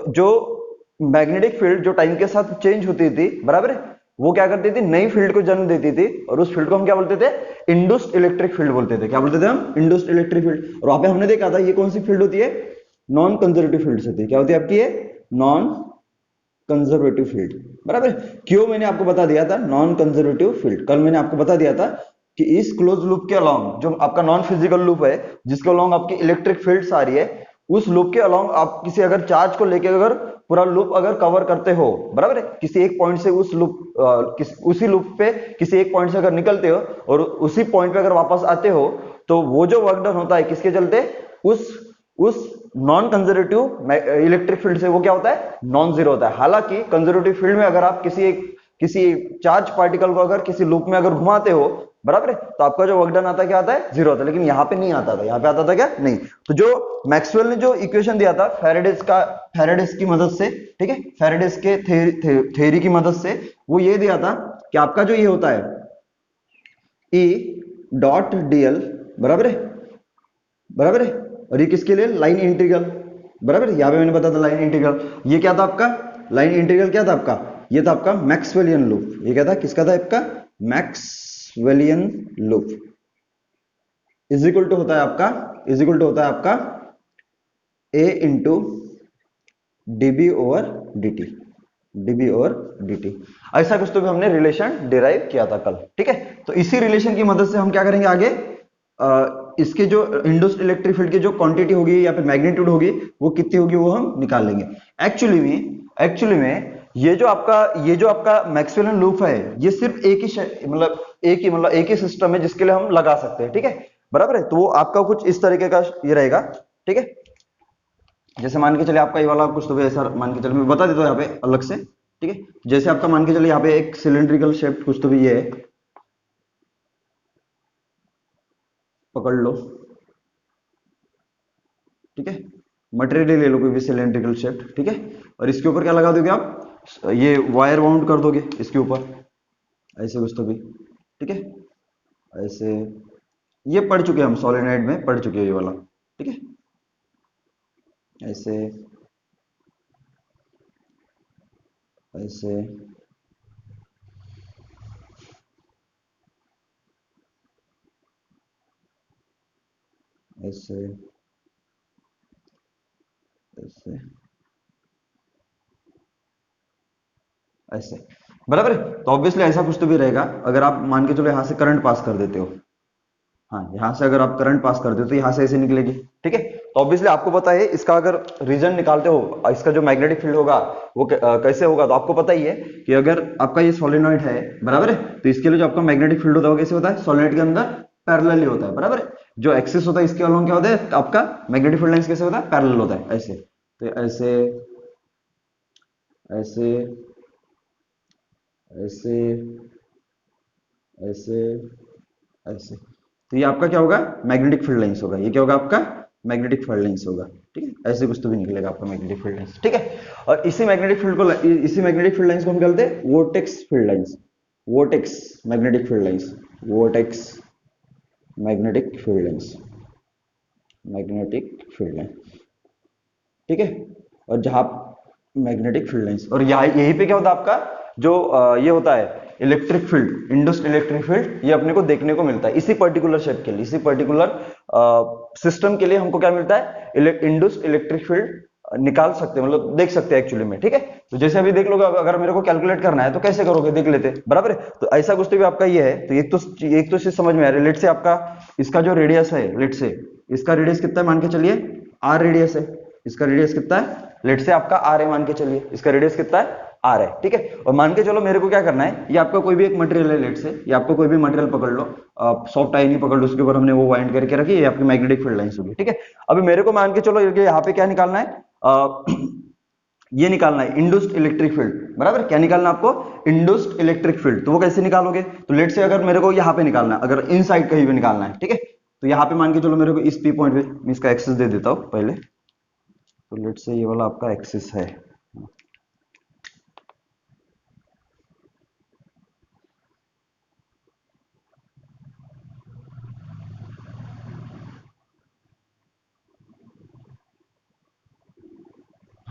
तो जो magnetic field जो टाइम के साथ चेंज होती थी, बराबर है, वो क्या करती थी, नई फील्ड को जन्म देती थी, और उस फील्ड को हम क्या बोलते थे, इंड्यूस्ड इलेक्ट्रिक फील्ड बोलते थे। क्या बोलते थे हम? Induced electric field. और वहां पे हमने देखा था ये कौन सी फील्ड होती है, नॉन कंजर्वेटिव फील्ड होती है। क्या होती है आपकी, ये नॉन कंजर्वेटिव फील्ड। बराबर है। क्यों, मैंने आपको बता दिया था नॉन कंजर्वेटिव फील्ड, कल मैंने आपको बता दिया था कि इस क्लोज लूप के अलोंग, जो आपका नॉन फिजिकल लूप है, जिसके अलोंग आपकी इलेक्ट्रिक फील्ड्स आ रही है, उस लूप के अलोंग आप किसी अगर चार्ज को लेके अगर पूरा लूप अगर कवर करते हो, बराबर है, किसी एक पॉइंट से उस लूप उसी लूप पे किसी एक पॉइंट से अगर निकलते हो और उसी पॉइंट पे अगर वापस आते हो, तो वो जो वर्क डन होता है किसके चलते, उस नॉन कंजर्वेटिव इलेक्ट्रिक फील्ड से, वो क्या होता है, नॉन जीरो होता है। हालांकि कंजर्वेटिव फील्ड में अगर आप किसी चार्ज पार्टिकल को अगर किसी लूप में अगर घुमाते हो, बराबर है, तो आपका जो वर्क डन आता है क्या आता है, जीरो आता है। लेकिन यहां पे नहीं आता था, यहां पे आता था क्या, नहीं। तो जो मैक्सवेल ने जो इक्वेशन दिया था फेराडेस की मदद से, ठीक है, फेराडेस के थ्योरी की मदद से, वो ये दिया था कि आपका जो ये होता है E डॉट dl, बराबर है, बराबर है, और ये किसके लिए, लाइन इंटीग्रल, बराबर है, यहां पे मैंने बताया था लाइन इंटीग्रल। ये क्या था आपका, लाइन इंटीग्रल क्या था आपका, ये था आपका मैक्सवेलियन लूप। ये क्या था, किसका था आपका, Maxwellian loop. Is equal to होता है आपका, इज इक्वल टू होता है आपका ए into dB over dt, dB over dt। ऐसा कुछ तो भी हमने रिलेशन डिराइव किया था कल, ठीक है। तो इसी रिलेशन की मदद से हम क्या करेंगे आगे, इसके जो इंड्यूस्ड इलेक्ट्रिक फील्ड की जो क्वांटिटी होगी या फिर मैग्नीट्यूड होगी, वो कितनी होगी वो हम निकाल लेंगे। एक्चुअली में ये जो आपका मैक्सवेलियन लूप है, ये सिर्फ एक ही सिस्टम है जिसके लिए हम लगा सकते हैं, ठीक है, बराबर है। तो वो आपका कुछ इस तरीके का ये रहेगा, ठीक है। जैसे मान के चलिए आपका ये वाला कुछ तो भी ऐसा मान के चलिए, मैं बता देता हूँ यहाँ पे अलग से, ठीक है। जैसे आपका मान के चलिए यहाँ पे एक सिलिंड्रिकल शेप कुछ तो भी ये है, पकड़ लो, ठीक है। मटेरियल ले लो कोई भी सिलेंड्रिकल शेप, ठीक है। और इसके ऊपर क्या लगा दोगे आप, ये वायर बाउंड कर दोगे इसके ऊपर, ऐसे कुछ तो भी, ठीक है, ऐसे। ये पढ़ चुके हैं हम, सोलेनोइड में पढ़ चुके हैं ये वाला, ठीक है, ऐसे ऐसे ऐसे ऐसे ऐसे, बराबर है। तो ऑब्वियसली ऐसा कुछ तो भी रहेगा। अगर आप मान के चलो यहाँ से करंट पास कर देते हो, हाँ, यहाँ से अगर आप करंट पास कर देते हो तो यहाँ से ऐसे निकलेगी, ठीक है। तो ऑब्वियसली आपको पता है इसका अगर रीजन निकालते हो, इसका जो मैग्नेटिक फील्ड होगा वो कैसे होगा, तो आपको पता ही है कि अगर आपका ये सोलेनोइड है, बराबर है, तो इसके लिए जो आपका मैग्नेटिक फील्ड होता है वो कैसे होता है, सोलेनोइड के अंदर पैरेलली होता है, बराबर है। जो एक्सिस होता है इसके अलोंग क्या होता है, आपका मैग्नेटिक फील्ड लाइंस कैसे होता है, पैरेलल होता है, ऐसे। तो ऐसे ऐसे ऐसे ऐसे ऐसे, तो ये आपका क्या होगा, मैग्नेटिक फील्ड लाइंस होगा। ये क्या होगा आपका, मैग्नेटिक फील्ड लाइंस होगा, ठीक है। ऐसे कुछ तो भी निकलेगा आपका मैग्नेटिक फील्ड लाइंस, ठीक है। और इसी मैग्नेटिक फील्ड लाइंस को हम कहते हैं vortex field lines, vortex magnetic field lines, vortex magnetic field lines, magnetic field line, ठीक है। और जहां मैग्नेटिक फील्ड लाइंस, और यहाँ यहीं पे क्या होता है आपका, जो ये होता है electric field, induced electric field, ये अपने को देखने को मिलता है इसी पर्टिकुलर शेप के लिए, इसी पर्टिकुलर सिस्टम के लिए हमको क्या मिलता है, इंड्यूस्ड इलेक्ट्रिक फील्ड निकाल सकते हैं, मतलब देख सकते हैं एक्चुअली में, ठीक है। तो जैसे अभी देख लोगे, अगर मेरे को कैलकुलेट करना है तो कैसे करोगे, देख लेते हैं, बराबर है। तो ऐसा कुछ तो भी आपका ये है। तो एक तो चीज समझ में आ रही है, लेट से आपका इसका जो रेडियस है, लेट से इसका रेडियस कितना है, मान के चलिए आर रेडियस है, इसका रेडियस कितना है, लेट से आपका आर है, मान के चलिए इसका रेडियस कितना है, आर है, ठीक है। और मान के चलो मेरे को क्या करना है, ये आपका कोई भी एक मटेरियल है, लेट से ये आपको कोई भी मटेरियल पकड़ लो, सॉफ्ट आयन ही पकड़ लो, उसके ऊपर हमने वो वाइंड करके रखी, ये आपकी मैग्नेटिक फील्ड लाइंस होगी, ठीक है। अभी मेरे को मान के चलो यहाँ पे क्या निकालना है, ये निकालना है इंड्यूस्ड इलेक्ट्रिक फील्ड, बराबर। क्या निकालना है आपको, इंड्यूस्ड इलेक्ट्रिक फील्ड। तो वो कैसे निकालोगे, तो लेट से अगर मेरे को यहाँ पे निकालना है, अगर इन साइड कहीं भी निकालना है, ठीक है, तो यहाँ पे मान के चलो मेरे को इस पी पॉइंट पे, मैं इसका एक्सिस दे देता हूँ पहले। तो लेट से ये वाला आपका एक्सिस है,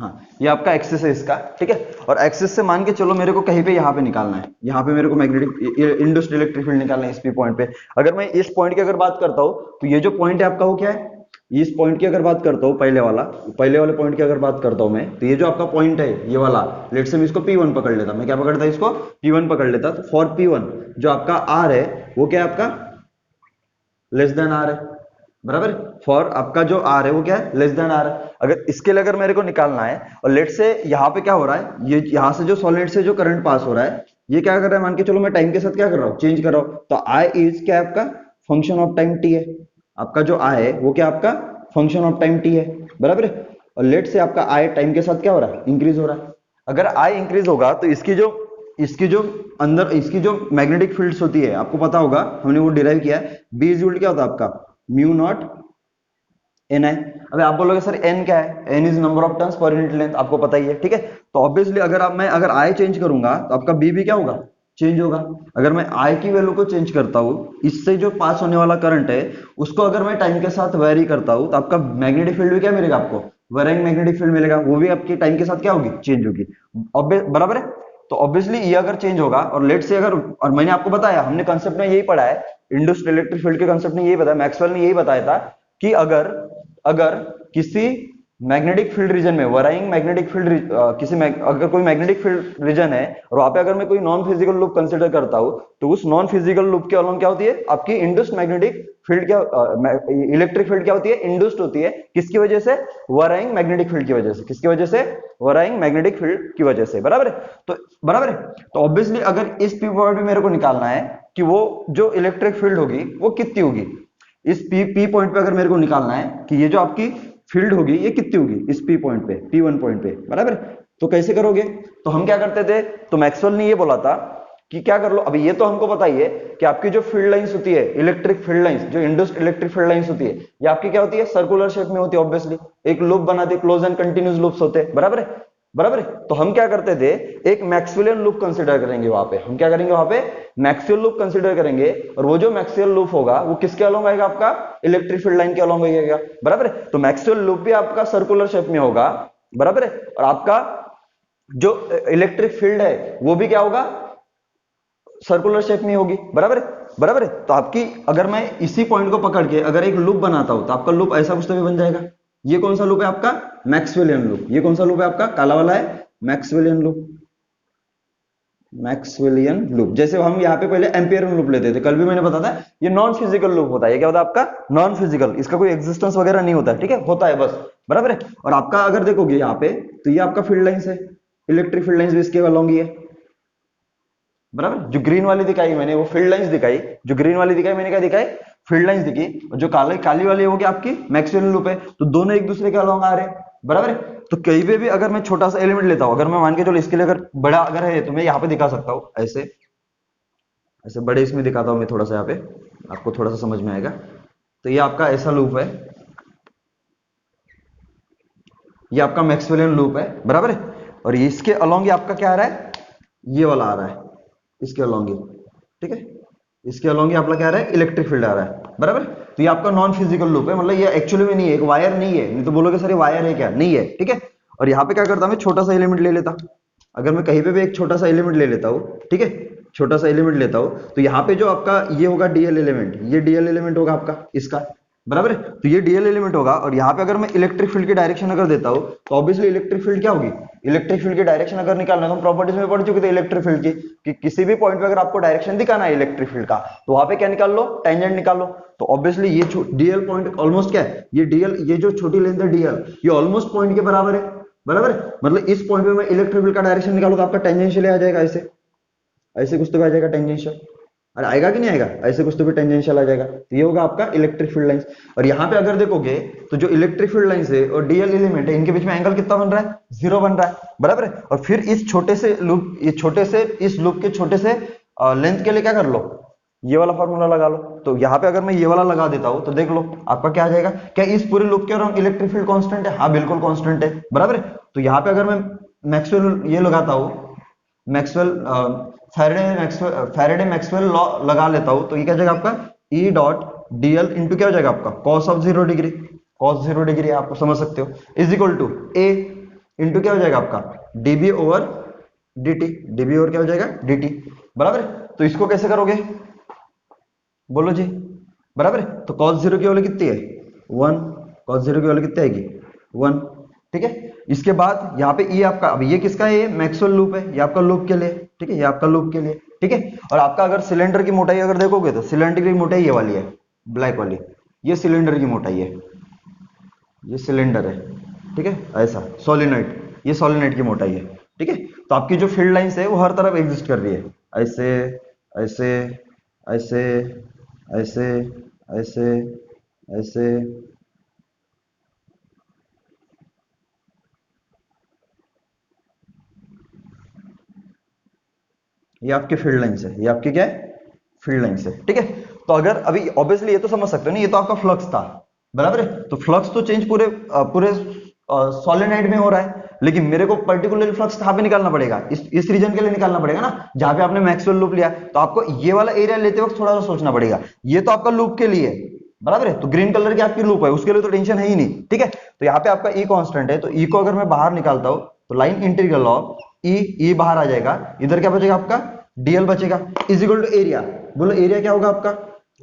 हाँ, ये आपका एक्सिस है इसका, ठीक है। और एक्सिस से मान के चलो मेरे को कहीं पे यहाँ पे निकालना है, यहाँ पे मेरे को मैग्नेटिक इंड्यूस्ड इलेक्ट्रिक फील्ड निकालना है इस पी पॉइंट पे। अगर मैं इस पॉइंट की अगर बात करता हूँ तो ये जो पॉइंट है आपका वो क्या है, इस पॉइंट की अगर बात करता हूँ पहले वाले पॉइंट की अगर बात करता हूँ मैं, तो ये जो आपका पॉइंट है ये वाला, लेट से मैं इसको P1 पकड़ लेता, मैं क्या पकड़ता इसको P1 पकड़ लेता। तो फॉर P1 जो आपका R है वो क्या है आपका लेस देन R है, बराबर। फॉर आपका जो R है वो क्या है लेस देन R है। अगर इसके लिए अगर मेरे को निकालना है, और लेट से यहाँ पे क्या हो रहा है, ये यहाँ से जो सॉलिड से जो करंट पास हो रहा है ये क्या कर रहा है, मान के चलो मैं टाइम के साथ क्या कर रहा हूँ, चेंज कर रहा हूँ। तो I इज क्या है आपका फंक्शन ऑफ टाइम t है, आपका जो I है वो क्या आपका फंक्शन ऑफ टाइम t है, बराबर। और लेट से आपका I टाइम के साथ क्या हो रहा है, इंक्रीज हो रहा है। अगर I इंक्रीज होगा तो इसकी जो अंदर इसकी जो मैग्नेटिक फील्ड्स होती है आपको पता होगा, हमने वो डिराइव किया है, बी इज क्या होता है आपका म्यू नॉट एन आई। अबे आप बोलोगे सर एन क्या है, n is number of turns per unit length, आपको पता ही है, ठीक है। तो ऑब्वियसली अगर आई चेंज करूंगा तो आपका बी भी क्या होगा, चेंज होगा। अगर मैं आई की वैल्यू को चेंज करता हूँ, इससे जो पास होने वाला करंट है उसको अगर मैं टाइम के साथ वेरी करता हूँ, तो आपका मैग्नेटिक फील्ड भी क्या मिलेगा आपको, वेरिंग मैग्नेटिक फील्ड मिलेगा, वो भी आपकी टाइम के साथ क्या होगी, चेंज होगी, बराबर है। तो ऑब्वियसली ये अगर चेंज होगा, और लेट से अगर, और मैंने आपको बताया हमने कंसेप्ट में यही पढ़ा है, इंड्यूस्ड इलेक्ट्रिक फील्ड के कंसेप्ट में यही बताया, मैक्सवेल ने यही बताया था कि अगर अगर किसी मैग्नेटिक फील्ड रीजन में वराइंग मैग्नेटिक फील्ड अगर कोई मैग्नेटिक फील्ड रीजन है और वहां पे अगर मैं कोई नॉन फिजिकल लूप कंसीडर करता हूं, तो उस नॉन फिजिकल लूप के अलोंग क्या होती है आपकी इंड्यूस्ड मैग्नेटिक फील्ड, क्या इलेक्ट्रिक फील्ड क्या होती है, इंड्यूस्ड होती है, किसकी वजह से, वराइंग मैग्नेटिक फील्ड की वजह से, किसकी वजह से, वराइंग मैग्नेटिक फील्ड की वजह से, बराबर है। तो बराबर है, तो ऑब्वियसली अगर इस पी पॉइंट पे मेरे को निकालना है कि वो जो इलेक्ट्रिक फील्ड होगी वो कितनी होगी, इस पी पॉइंट पे अगर मेरे को निकालना है कि ये जो आपकी फील्ड होगी ये कितनी होगी इस पी पॉइंट पे, P1 पॉइंट पे, बराबर। तो कैसे करोगे, तो हम क्या करते थे, तो मैक्सवेल ने ये बोला था कि क्या कर लो, अभी ये तो हमको बताइए कि आपकी जो फील्ड लाइंस होती है, इलेक्ट्रिक फील्ड लाइंस, जो इंड्यूस्ड इलेक्ट्रिक फील्ड लाइंस होती है, ये आपकी क्या होती है, सर्कुलर शेप में होती है, ऑब्वियसली एक लूप बनाते, क्लोज एंड कंटिन्यूस लूप्स होते हैं, बराबर है, बराबर है। तो हम क्या करते थे, एक मैक्सवेलियन लूप कंसीडर करेंगे वहां पे, हम क्या करेंगे वहां पे मैक्सवेल लूप कंसीडर करेंगे, और वो जो मैक्सवेल लूप होगा वो किसके अलोंग आएगा, आपका इलेक्ट्रिक फील्ड लाइन के अलोंग आएगा, बराबर है। तो मैक्सवेल लूप भी आपका सर्कुलर शेप में होगा, बराबर है, और आपका जो इलेक्ट्रिक फील्ड है वो भी क्या होगा, सर्कुलर शेप में होगी, बराबर है, बराबर है। तो आपकी अगर मैं इसी पॉइंट को पकड़ के अगर एक लूप बनाता हूं, तो आपका लूप ऐसा कुछ तो भी बन जाएगा। ये कौन सा लूप है आपका, मैक्सवेलियन लूप। ये कौन सा लूप है आपका, काला वाला है मैक्सवेलियन लूप, मैक्सवेलियन लूप। जैसे हम यहाँ पे पहले एम्पियरन लूप लेते थे, कल भी मैंने बताया था, ये नॉन फिजिकल लूप होता है। ये क्या होता है आपका, नॉन फिजिकल, इसका कोई एग्जिस्टेंस वगैरह नहीं होता है, ठीक है, होता है बस, बराबर है। और आपका अगर देखोगे यहाँ पे, तो ये आपका फील्ड लाइंस है, इलेक्ट्रिक फील्ड लाइंस भी इसके अलोंग ही है, बराबर। जो ग्रीन वाली दिखाई मैंने वो फील्ड लाइंस दिखाई, जो ग्रीन वाली दिखाई मैंने क्या दिखाई, फील्ड लाइंस दिखी, और जो काली वाली है वो क्या आपकी मैक्सवेलियन लूप है। तो दोनों एक दूसरे के अलोंग आ रहे हैं, बराबर है। तो कहीं पे भी अगर मैं छोटा सा एलिमेंट लेता हूं, अगर मैं मान के चलो इसके लिए अगर बड़ा अगर है, तो मैं यहाँ पे दिखा सकता हूँ, ऐसे ऐसे बड़े इसमें दिखाता हूं मैं थोड़ा सा, यहाँ पे आपको थोड़ा सा समझ में आएगा। तो ये आपका ऐसा लूप है, ये आपका मैक्सवेलियन लूप है, बराबर है। और इसके अलोंग ये आपका क्या आ रहा है, ये वाला आ रहा है, इसके अलोंग ही, ठीक है, इसके अलोंग ही आपका क्या आ रहा है, इलेक्ट्रिक फील्ड आ रहा है, बराबर। तो ये आपका नॉन फिजिकल लूप है, मतलब ये एक्चुअली में नहीं है, एक वायर नहीं है, नहीं तो बोलोगे सर ये वायर है क्या, नहीं है, ठीक है। और यहाँ पे क्या करता मैं छोटा सा एलिमेंट ले लेता, अगर मैं कहीं पे भी एक छोटा सा एलिमेंट ले लेता हूँ, ठीक है, छोटा सा एलिमेंट लेता हूँ, तो यहाँ पे जो आपका ये होगा डीएल एलिमेंट, ये डीएल एलिमेंट होगा आपका इसका, बराबर है। तो ये डीएल एलिमेंट होगा, और यहाँ पे अगर मैं इलेक्ट्रिक फील्ड की डायरेक्शन अगर देता हूँ, तो ऑब्वियसली इलेक्ट्रिक फील्ड क्या होगी, इलेक्ट्रिक फील्ड की डायरेक्शन अगर निकालना है, तो हम प्रॉपर्टीज में पढ़ चुके थे इलेक्ट्रिक फील्ड की, कि किसी भी पॉइंट पे अगर आपको डायरेक्शन दिखाना है इलेक्ट्रिक फील्ड का, तो वहां पे क्या निकाल लो, टेंजेंट निकाल लो। तो ऑब्वियसली ये डीएल पॉइंट ऑलमोस्ट क्या है, ये डीएल, ये जो छोटी लेंथ है डीएल, ये ऑलमोस्ट पॉइंट के बराबर है, बराबर है। मतलब इस पॉइंट पे मैं इलेक्ट्रिक फील्ड का डायरेक्शन निकालू तो आपका टेंजेंशियल आ जाएगा, ऐसे ऐसे कुछ तो भी आ जाएगा टेंजेंशियल, अरे आएगा कि नहीं आएगा, ऐसे कुछ तो भी टेंजेंशियल आ जाएगा। तो ये होगा आपका इलेक्ट्रिक फील्ड लाइंस। और यहाँ पे अगर देखोगे तो जो इलेक्ट्रिक फील्ड लाइंस है और डीएल एलिमेंट है, इनके बीच में एंगल कितना बन रहा है, 0 बन रहा है, बराबर है। और फिर इस छोटे से लूप, ये छोटे से इस लूप के छोटे से लेंथ के लिए क्या कर लो, ये वाला फॉर्मूला लगा लो। तो यहाँ पे अगर मैं ये वाला लगा देता हूं, तो देख लो आपका क्या आ जाएगा, क्या इस पूरे लूप के अराउंड इलेक्ट्रिक फील्ड कांस्टेंट है, हाँ बिल्कुल कांस्टेंट है, बराबर है। तो यहाँ पे अगर मैं मैक्सवेल ये लगाता हूं, मैक्सवेल फैराडे मैक्सवेल लॉ लगा लेता हूं, तो ये क्या जाएगा आपका E डॉट डीएल इंटू क्या हो जाएगा आपका cos of 0 degree, cos 0 degree आपको समझ सकते हो, is equal to A into क्या हो जाएगा आपका d b over dt, dB over क्या हो जाएगा dt, बराबर है। तो इसको कैसे करोगे बोलो जी, बराबर है। तो cos 0 की वैल्यू कितनी है 1, cos 0 की वैल्यू कितनी आएगी 1, ठीक है। इसके बाद यहाँ पे ये आपका, अब ये किसका है, ये मैक्सवेल लूप है, ये आपका लूप के लिए, ठीक है, ये आपका लूप के लिए, ठीक है। और आपका अगर सिलेंडर की मोटाई अगर देखोगे तो सिलेंडर की मोटाई ये वाली है, ब्लैक वाली, ये सिलेंडर की मोटाई है, ये सिलेंडर है, ठीक है, ऐसा सोलिनॉइड, ये सोलिनॉइड की मोटाई है, ठीक है। तो आपकी जो फील्ड लाइंस है वो हर तरफ एग्जिस्ट कर रही है, ऐसे ऐसे ऐसे ऐसे ऐसे ऐसे, ये आपकी फील्ड लाइंस है, ये आपकी क्या है फील्ड लाइंस है, ठीक है। तो अगर अभी ऑब्वियसली ये तो समझ सकते हो ना, ये तो आपका फ्लक्स था, बराबर है। तो फ्लक्स तो चेंज पूरे पूरे सोलेनोइड में हो रहा है, लेकिन मेरे को पर्टिकुलरली फ्लक्स कहां पे निकालना पड़ेगा, इस रीजन के लिए निकालना पड़ेगा ना, जहां पे आपने मैक्सवेल लूप लिया। तो आपको ये वाला एरिया लेते वक्त थोड़ा सा सोचना पड़ेगा, ये तो आपका लूप के लिए है, बराबर है। तो ग्रीन कलर की आपकी लूप है, उसके लिए तो टेंशन है ही नहीं, ठीक है। तो यहाँ पे आपका ई कांस्टेंट है, तो ई को अगर मैं बाहर निकालता हूं तो लाइन इंटीग्रल ऑफ ई बाहर आ जाएगा, इधर क्या बचेगा आपका डीएल बचेगा, इज इक्वल टू एरिया। बोलो एरिया क्या होगा आपका,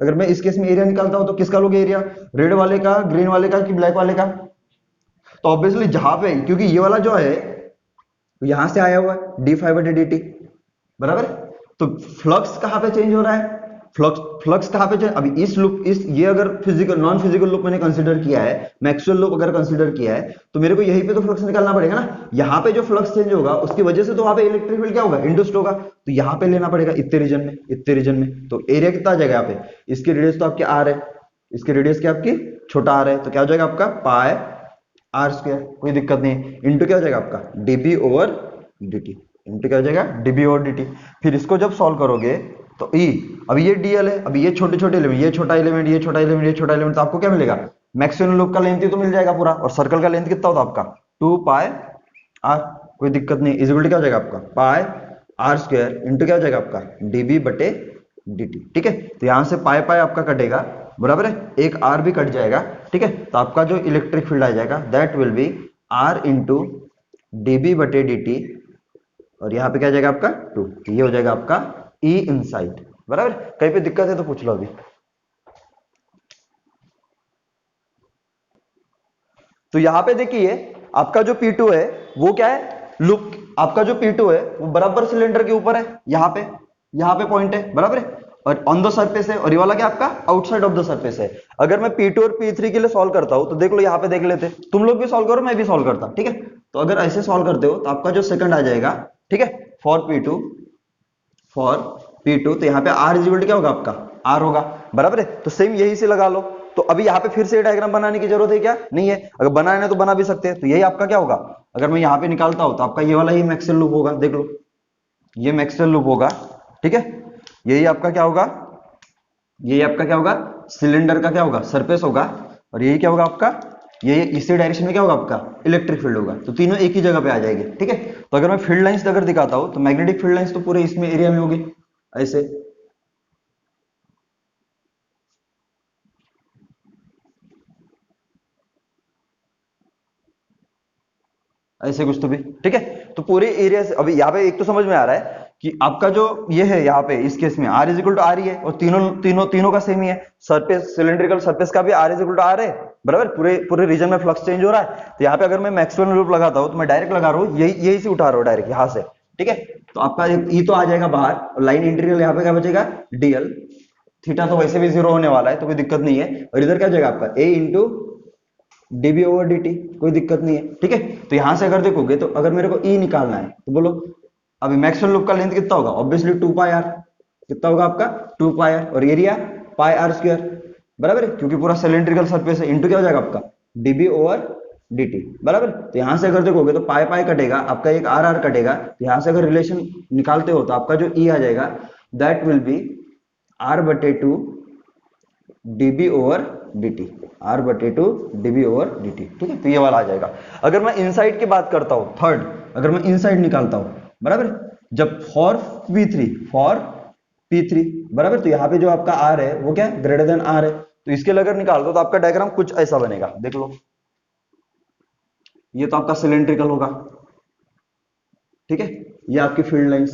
अगर मैं इस केस में एरिया निकालता हूं तो किसका लोगे एरिया, रेड वाले का, ग्रीन वाले का, कि ब्लैक वाले का। तो ऑब्वियसली जहां पे, क्योंकि ये वाला जो है तो यहां से आया हुआ है D five by d t, बराबर है। तो फ्लक्स कहां पे चेंज हो रहा है, फ्लक्स कहां पे चेंज, अभी इस लूप, इस ये अगर फिजिकल नॉन फिजिकल लूप मैंने कंसीडर किया है, मैक्सवेल लूप अगर कंसीडर किया है, तो मेरे को यहीं पे तो फ्लक्स निकालना पड़ेगा ना। यहां पे जो फ्लक्स चेंज होगा उसकी वजह से तो वहां पे इलेक्ट्रिक फील्ड क्या होगा इंड्यूस्ड होगा, तो यहां पे लेना पड़ेगा इतने रीजन में, इतने रीजन में। तो एरिया कितना आ जाएगा यहाँ पे, इसकी रेडियस तो आपकी आर है, इसकी रेडियस क्या आपकी छोटा आर है, तो क्या हो जाएगा आपका पाई आर स्क्वायर, कोई दिक्कत नहीं है, इंटू क्या हो जाएगा आपका डीबी ओवर dt, इंटू क्या हो जाएगा डीबी ओवर dt। फिर इसको जब सॉल्व करोगे तो ई, अभी ये डीएल है, अभी ये छोटे छोटे एलिमेंट, ये छोटा एलिमेंट, ये छोटा एलिमेंट, ये छोटा एलिमेंट, तो आपको क्या मिलेगा मैक्सिमम लूप का लेंथ ही तो मिल जाएगा पूरा, और सर्कल का लेंथ कितना होता है आपका 2 पाई आर, कोई दिक्कत नहीं, इज इक्वल टू क्या हो जाएगा आपका पाई आर स्क्वायर इंटू क्या हो जाएगा आपका डीबी बटे dt, ठीक है। तो यहां से पाई पाई आपका कटेगा, बराबर है, एक आर भी कट जाएगा, ठीक है। तो आपका जो इलेक्ट्रिक फील्ड आ जाएगा that will be r into d b बटे dt, और यहाँ पे क्या जाएगा आपका 2, ये हो जाएगा आपका ई इनसाइड, बराबर। कहीं पे दिक्कत है तो पूछ लो अभी। तो यहाँ पे देखिए आपका जो P2 है वो क्या है लूप, आपका जो P2 है वो बराबर सिलेंडर के ऊपर है, यहाँ पे पॉइंट है, बराबर है, और ऑन द सरफेस है, और ये वाला क्या आपका आउटसाइड ऑफ द सरफेस है। अगर मैं P2 और P3 के लिए सॉल्व करता हूं तो देख लो, यहाँ पे देख लेते, तुम लोग भी सॉल्व करो, मैं भी सॉल्व करता, ठीक है। तो अगर ऐसे सॉल्व करते हो तो आपका जो सेकंड आ जाएगा, ठीक है, फॉर P2, तो यहाँ पे R इज इक्वल टू क्या होगा आपका R होगा, बराबर है। तो सेम यही से लगा लो। तो अभी यहाँ पे फिर से डायग्राम बनाने की जरूरत है क्या, नहीं है, अगर बनाना है तो बना भी सकते हैं। तो यही आपका क्या होगा, अगर मैं यहाँ पे निकालता हूं तो आपका ये वाला ही मैक्सवेल लूप होगा, देख लो ये मैक्सवेल लूप होगा, ठीक है। यही आपका क्या होगा, यही आपका क्या होगा सिलेंडर का क्या होगा सरफेस होगा, और यही क्या होगा आपका, ये इसी डायरेक्शन में क्या होगा आपका इलेक्ट्रिक फील्ड होगा। तो तीनों एक ही जगह पे आ जाएंगे, ठीक है। तो अगर मैं फील्ड लाइंस अगर दिखाता हूं तो मैग्नेटिक फील्ड लाइंस तो पूरे इसमें एरिया में होगी, ऐसे ऐसे कुछ तो भी, ठीक है। तो पूरे एरिया से अभी यहाँ पे एक तो समझ में आ रहा है कि आपका जो ये है यहाँ पे इस केस में R is equal to R ही है, और तीनों का सेम ही है, सरफेस सिलेंड्रिकल सरफेस का भी r is equal to r है, बराबर। पूरे पूरे रीजन में फ्लक्स चेंज हो रहा है। तो यहाँ पे अगर मैं मैक्सवेल लूप लगाता हूँ तो मैं डायरेक्ट लगा रहा हूँ, यही से उठा रहा हूँ डायरेक्ट यहाँ से, ठीक है। तो आपका ई तो आ जाएगा बाहर, और लाइन इंटीग्रल यहाँ पे क्या बचेगा डीएल, थीटा तो वैसे भी जीरो होने वाला है तो कोई दिक्कत नहीं है, और इधर क्या जाएगा आपका ए इंटू डीबी ओवर dt, कोई दिक्कत नहीं है, ठीक है। तो यहां से अगर देखोगे तो अगर मेरे को ई निकालना है तो बोलो, अभी मैक्सवेल लूप का लेंथ कितना होगा, ऑब्वियसली 2 पाई आर, कितना होगा आपका 2 पाई आर, और एरिया पाई आर स्क्वायर, बराबर है, क्योंकि पूरा सिलेंड्रिकल सरफेस है, इंटू क्या हो जाएगा आपका डीबी ओवर dt, बराबर। तो यहां से अगर देखोगे तो पाई पाई कटेगा, आपका एक आर आर कटेगा, तो यहां से अगर रिलेशन निकालते हो तो आपका जो ई आ जाएगा दैट विल बी आर बटे 2 डीबी ओवर dt, आर बटे 2 डीबी ओवर dt, ठीक है। तो ये वाला आ जाएगा। अगर मैं इनसाइड की बात करता हूं थर्ड, अगर मैं इनसाइड निकालता हूं, बराबर, जब फॉर p3, बराबर, तो यहाँ पे जो आपका r है वो क्या है ग्रेटर देन r है। तो इसके लिए अगर निकाल दो तो आपका डायग्राम कुछ ऐसा बनेगा, देख लो ये तो आपका सिलेंड्रिकल होगा, ठीक है। ये आपकी फील्ड लाइंस,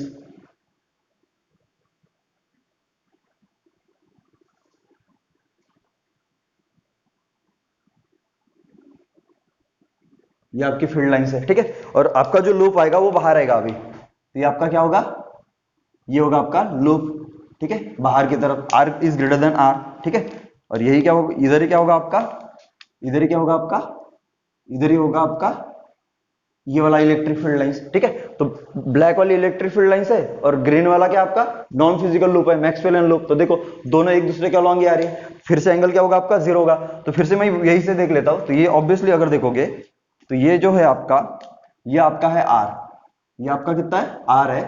ये आपकी फील्ड लाइंस है, ठीक है। और आपका जो लूप आएगा वो बाहर आएगा अभी, तो ये आपका क्या होगा, ये होगा आपका लूप, ठीक है, बाहर की तरफ, r is greater than r, ठीक है। और यही क्या होगा, इधर ही क्या होगा आपका, इधर ही क्या होगा आपका, इधर ही होगा आपका ये वाला इलेक्ट्रिक फील्ड लाइंस, ठीक है। तो ब्लैक वाली इलेक्ट्रिक फील्ड लाइंस है और ग्रीन वाला क्या आपका नॉन फिजिकल लूप है, मैक्सवेलियन लूप। तो देखो दोनों एक दूसरे के अलॉन्ग ही आ रही है, फिर से एंगल क्या होगा आपका, जीरो होगा। तो फिर से मैं यही से देख लेता हूं, तो ये ऑब्वियसली अगर देखोगे तो ये जो है आपका, ये आपका है आर, ये आपका कितना है आर है,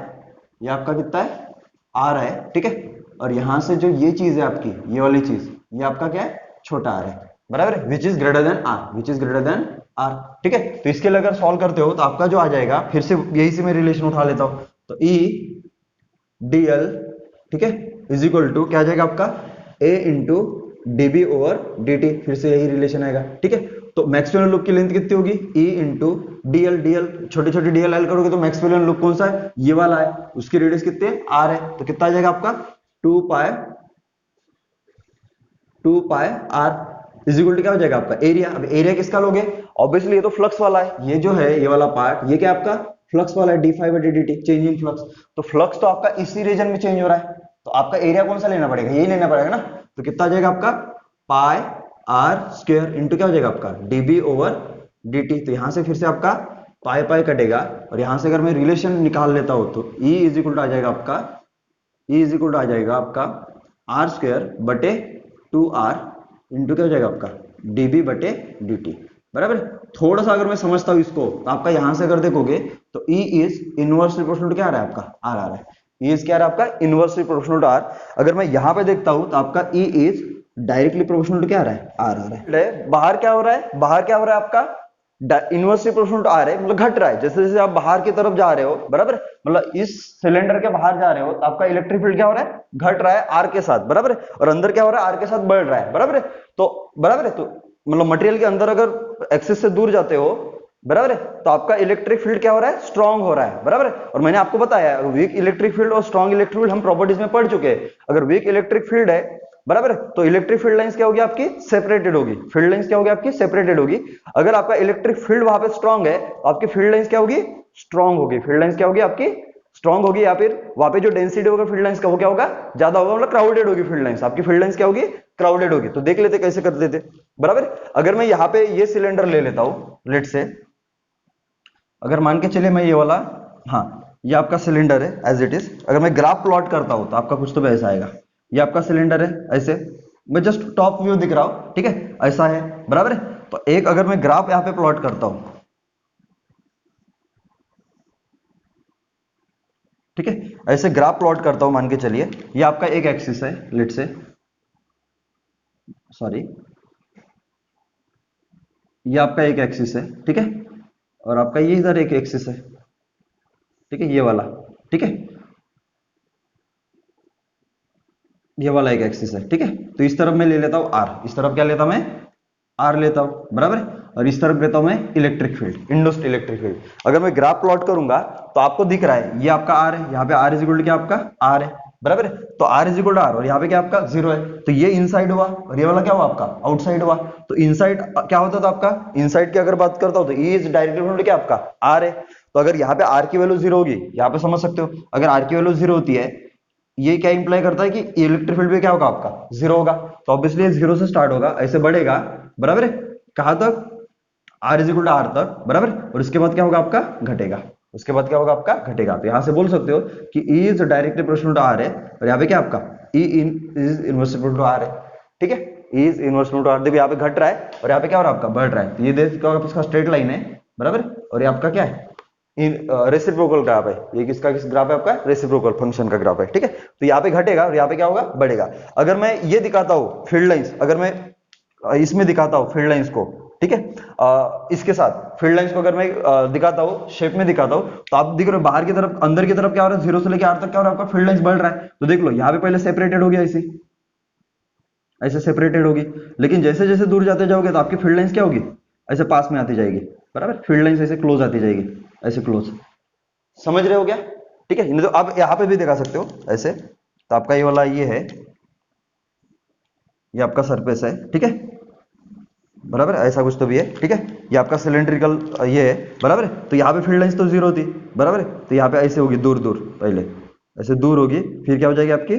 ये आपका कितना है आर है, ठीक है। और यहां से जो ये चीज है आपकी, ये वाली चीज, ये आपका क्या है, छोटा आर है, बराबर है, which is greater than r, which is greater than r, ठीक है। तो इसके लिए अगर सॉल्व करते हो तो आपका जो आ जाएगा, फिर से यही से मैं रिलेशन उठा लेता हूं, तो ई डीएल, ठीक है, इज इक्वल टू क्या आ जाएगा आपका, ए इंटू डीबी ओवर डी, फिर से यही रिलेशन आएगा, ठीक है। तो मैक्सवेलियन लूप की लेंथ कितनी होगी, ई इंटू डीएल, डीएल छोटे छोटे डीएल एल करोगे तो मैक्सवेलियन लूप कौन सा है, ये वाला है, उसकी रेडियस कितनी है, आर है, तो कितना आ जाएगा आपका 2 pi R is equal to क्या हो जाएगा आपका एरिया। अब एरिया किसका लोगे, ऑब्वियसली ये तो फ्लक्स वाला है, ये जो है ये वाला पार्ट, ये क्या आपका फ्लक्स वाला है, d phi by d t, change in flux. तो फ्लक्स तो आपका इसी रीजन में चेंज हो रहा है, तो आपका एरिया कौन सा लेना पड़ेगा, यही लेना पड़ेगा ना। तो कितना आ जाएगा आपका पाई आर स्क्वायर इंटू क्या हो जाएगा आपका डीबी ओवर डी टी। तो यहां से फिर से आपका पाई पाई कटेगा, और यहां से अगर मैं रिलेशन निकाल लेता हूं तो ई इज इक्वल टू आ जाएगा आपका, ई इज इक्वल टू आ जाएगा आपका आर स्क्वायर बटे 2r इंटू क्या हो जाएगा आपका dB बटे dt, बराबर। थोड़ा सा अगर मैं समझता हूं इसको, तो आपका यहां से अगर देखोगे तो E is inversely proportional to क्या आ रहा है आपका, R आ रहा है, E इज क्या आ रहा है आपका इनवर्सली प्रोपोर्शनल टू R। अगर मैं यहां पे देखता हूं तो आपका E is directly proportional to क्या आ रहा है, R आ रहा है। बाहर क्या हो रहा है, बाहर क्या हो रहा है आपका इनवर्सली प्रोपोर्शनल टू R है, मतलब घट रहा है, जैसे जैसे आप बाहर की तरफ जा रहे हो, बराबर, मतलब इस सिलेंडर के बाहर जा रहे हो तो आपका इलेक्ट्रिक फील्ड क्या हो रहा है, घट रहा है आर के साथ, बराबर है, और अंदर क्या हो रहा है आर के साथ बढ़ रहा है, बराबर है। तो बराबर है, तो मतलब मटेरियल के अंदर अगर एक्सिस से दूर जाते हो, बराबर है, तो आपका इलेक्ट्रिक फील्ड क्या हो रहा है, स्ट्रांग हो रहा है, बराबर है। और मैंने आपको बताया वीक इलेक्ट्रिक फील्ड और स्ट्रांग इलेक्ट्रिक फील्ड हम प्रॉपर्टीज में पढ़ चुके हैं। अगर वीक इलेक्ट्रिक फील्ड है, बराबर है, तो इलेक्ट्रिक फील्ड लाइंस क्या होगी आपकी, सेपरेटेड होगी, फील्ड लाइंस क्या होगी आपकी, सेपरेटेड होगी। अगर आपका इलेक्ट्रिक फील्ड वहां पे स्ट्रांग है तो आपकी फील्ड लाइंस क्या होगी, स्ट्रांग होगी, फील्ड लाइंस क्या होगी आपकी स्ट्रांग होगी, या फिर वहां पे जो डेंसिटी होगा फील्ड लाइंस का वो क्या होगा, ज्यादा होगा, मतलब क्राउडेड होगी फील्ड लाइंस, आपकी फील्ड लाइंस क्या होगी, क्राउडेड होगी। तो देख लेते कैसे करते थे, बराबर। अगर मैं यहाँ पे ये सिलेंडर ले लेता हूं, लेट से, अगर मान के चलिए मैं ये वाला, हाँ ये आपका सिलेंडर है एज इट इज, अगर मैं ग्राफ प्लॉट करता हूं तो आपका कुछ तो ऐसा आएगा, ये आपका सिलेंडर है ऐसे, मैं जस्ट टॉप व्यू दिख रहा हूं, ठीक है, ऐसा है, बराबर है। तो एक अगर मैं ग्राफ यहां पे प्लॉट करता हूं, ठीक है, ऐसे ग्राफ प्लॉट करता हूं, मान के चलिए ये आपका एक एक्सिस है, लेट से, सॉरी, ये आपका एक एक्सिस है, ठीक है, और आपका ये इधर एक एक्सिस है, ठीक है, ये वाला, ठीक है, ये वाला एक एक्सिस है, ठीक है। तो इस तरफ मैं ले लेता हूं आर, इस तरफ क्या लेता हूं मैं, आर लेता हूं, बराबर है, और इस तरफ लेता हूं मैं electric field, induced electric field. अगर मैं ग्राफ प्लॉट करूंगा तो आपको दिख रहा है ये आपका आर है, यहाँ पे आर इज इक्वल टू क्या आपका आर है, बराबर है। तो r is equal to r, और यहाँ पे क्या आपका जीरो है, तो ये इनसाइड हुआ और ये वाला क्या हुआ आपका आउटसाइड हुआ। तो इनसाइड क्या होता था आपका, इनसाइड की अगर बात करता हूं तो e is directly equal to क्या आपका आर है। तो अगर यहाँ पे आर की वैल्यू जीरो होगी, यहाँ पे समझ सकते हो, अगर आर की वैल्यू जीरो होती है, ये क्या इंप्लाई करता है कि इलेक्ट्रिक फील्ड भी क्या होगा आपका जीरो होगा। तो ऑब्वियसली जीरो से स्टार्ट होगा, ऐसे बढ़ेगा, बराबर है, कहां तक, r is equal to r तक, बराबर। और इसके बाद क्या होगा आपका घटेगा, उसके बाद क्या होगा आपका घटेगा। तो यहां से बोल सकते हो कि E is directly proportional to r है, और यहाँ पे क्या आपका E is inversely proportional to r है, ठीक है, E is inversely to r. देखो यहाँ पे घट रहा है और यहाँ पे क्या हो रहा है आपका बढ़ रहा है, तो ये देखो इसका स्ट्रेट लाइन है, बराबर, और ये आपका क्या है रेसिप्रोकल ग्राफ है, ये किसका किस ग्राफ है आपका रेसिप्रोकल फंक्शन का ग्राफ है, ठीक है। तो यहाँ पे घटेगा और यहाँ पे क्या होगा बढ़ेगा। अगर मैं ये दिखाता हूँ फील्ड लाइंस, अगर मैं इसमें दिखाता हूँ फील्ड लाइंस को, ठीक है, इसके साथ फील्ड लाइंस को अगर मैं दिखाता हूँ शेप में दिखाता हूँ, तो आप देख रहे हो बाहर की तरफ अंदर की तरफ क्या हो रहा है, जीरो से लेकर आर तक क्या हो रहा है आपका फील्ड लाइंस बढ़ रहा है। तो देख लो यहाँ पे पहले सेपरेटेड हो गया, ऐसे ऐसे सेपरेटेड होगी, लेकिन जैसे जैसे दूर जाते जाओगे तो आपकी फील्ड लाइंस क्या होगी, ऐसे पास में आती जाएगी। बराबर, फील्ड लाइंस ऐसे क्लोज आती जाएगी, ऐसे क्लोज, समझ रहे हो क्या? ठीक है, नहीं तो आप यहाँ पे भी दिखा सकते हो ऐसे, तो आपका ये वाला ये है, ये आपका सरफेस है, ठीक है, बराबर, ऐसा कुछ तो भी है, ठीक है, ये आपका सिलेंड्रिकल ये है, बराबर है, तो यहाँ पे फील्ड लाइंस तो जीरो थी, बराबर है, तो यहाँ पे ऐसे होगी दूर दूर, पहले ऐसे दूर होगी, फिर क्या हो जाएगी आपकी,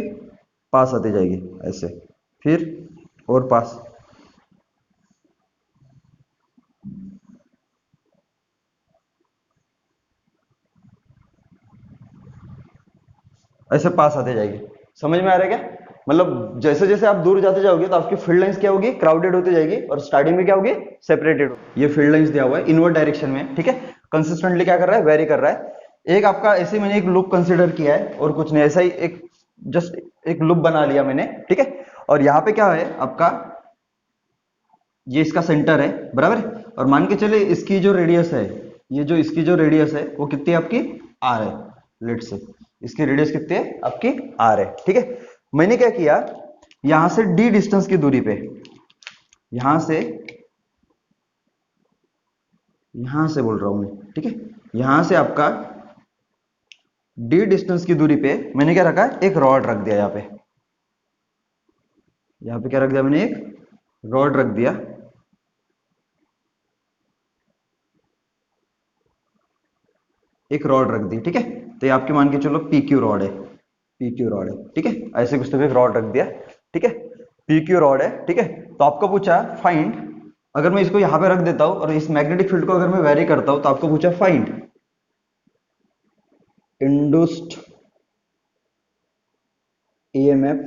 पास आती जाएगी ऐसे, फिर और पास, ऐसे पास आते जाएगी। समझ में आ रहा है क्या? मतलब जैसे जैसे आप दूर जाते जाओगे तो आपकी फील्ड लाइंस क्या होगी, क्राउडेड होती जाएगी, और स्टार्टिंग में क्या होगी, सेपरेटेड। ये फील्ड लाइंस दिया हुआ है इनवर्ट डायरेक्शन में, ठीक है, कंसिस्टेंटली क्या कर रहा है, वेरी कर रहा है। एक आपका ऐसे मैंने एक लूप कंसिडर किया है, और कुछ नहीं, ऐसा ही एक जस्ट एक लूप बना लिया मैंने, ठीक है, और यहाँ पे क्या है आपका, ये इसका सेंटर है, बराबर है, और मान के चले इसकी जो रेडियस है, ये जो इसकी जो रेडियस है वो कितनी है आपकी, आर है, लेट से इसकी रेडियस कितनी है आपकी, आर है, ठीक है। मैंने क्या किया, यहां से डी डिस्टेंस की दूरी पे, यहां से बोल रहा हूं मैं, ठीक है, यहां से आपका डी डिस्टेंस की दूरी पे मैंने क्या रखा, एक रॉड रख दिया यहाँ पे, यहाँ पे क्या रख दिया मैंने, एक रॉड रख दिया, एक रॉड रख दी, ठीक है, तो ये आपके मान के चलो पी क्यू रॉड है, पी क्यू रॉड है, ठीक है, ऐसे कुछ तो एक रॉड रख दिया, ठीक है, पी क्यू रॉड है, ठीक है। तो आपको पूछा फाइंड, अगर मैं इसको यहां पे रख देता हूं और इस मैग्नेटिक फील्ड को अगर मैं वेरी करता हूं, तो आपको पूछा फाइंड इंड्यूस्ड ईएमएफ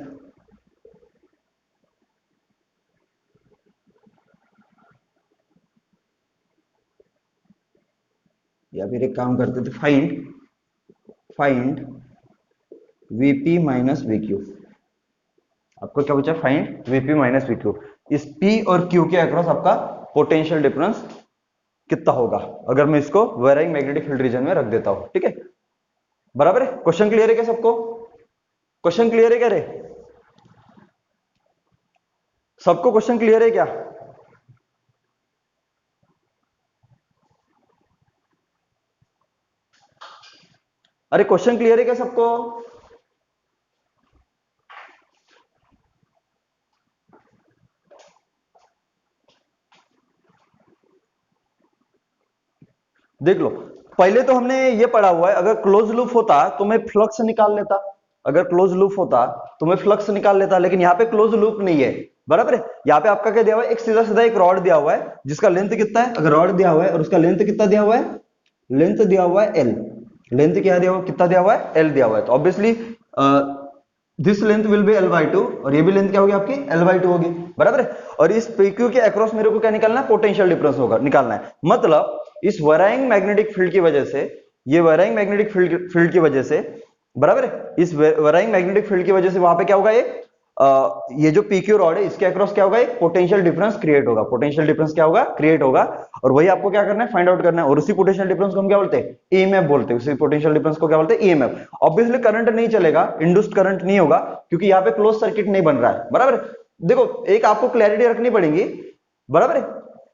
या फिर एक काम करते थे, फाइंड वीपी माइनस वीक्यू। आपको क्या पूछा, फाइंड वीपी माइनस वीक्यू, इस पी और क्यू के अक्रॉस आपका पोटेंशियल डिफरेंस कितना होगा अगर मैं इसको वेराइंग मैग्नेटिक फील्ड रीजन में रख देता हूं, ठीक है, बराबर है। क्वेश्चन क्लियर है क्या सबको, क्वेश्चन क्लियर है क्या रे, सबको क्वेश्चन क्लियर है क्या? अरे क्वेश्चन क्लियर है क्या सबको? देख लो, पहले तो हमने ये पढ़ा हुआ है, अगर क्लोज लूप होता तो मैं फ्लक्स निकाल लेता, अगर क्लोज लूप होता तो मैं फ्लक्स निकाल लेता, लेकिन यहाँ पे क्लोज लूप नहीं है, बराबर है। यहाँ पे आपका क्या दिया हुआ है, एक सीधा सीधा एक रॉड दिया हुआ है, जिसका लेंथ कितना है, अगर रॉड दिया हुआ है और उसका लेंथ कितना दिया हुआ है, लेंथ दिया हुआ है एल, लेंथ क्या दिया हुआ, कितना दिया हुआ है, एल दिया हुआ है, तो obviously this length will be L/2, और ये भी लेंथ क्या होगी आपकी, L/2 होगी, बराबर है। और इस PQ के अक्रॉस मेरे को क्या निकालना है, पोटेंशियल डिफरेंस होगा, निकालना है। मतलब इस वराइंग मैग्नेटिक फील्ड की वजह से, ये वराइंग मैग्नेटिक फील्ड की वजह से, बराबर है, इस वराइंग मैग्नेटिक फील्ड की वजह से वहां पे क्या होगा, ये जो PQ रॉड है इसके अक्रॉस क्या होगा, एक पोटेंशियल डिफरेंस क्रिएट होगा, पोटेंशियल डिफरेंस क्या होगा, क्रिएट होगा, और वही आपको क्या करना है, फाइंड आउट करना है। और उसी पोटेंशियल डिफरेंस को हम क्या बोलते हैं, ईएमएफ बोलते हैं, उसी पोटेंशियल डिफरेंस को क्या बोलते हैं, ईएमएफ। ऑब्वियसली करंट नहीं चलेगा, इंड्यूस्ड करंट नहीं होगा, क्योंकि यहाँ पे क्लोज सर्किट नहीं बन रहा है, बराबर है। देखो एक आपको क्लैरिटी रखनी पड़ेगी, बराबर है,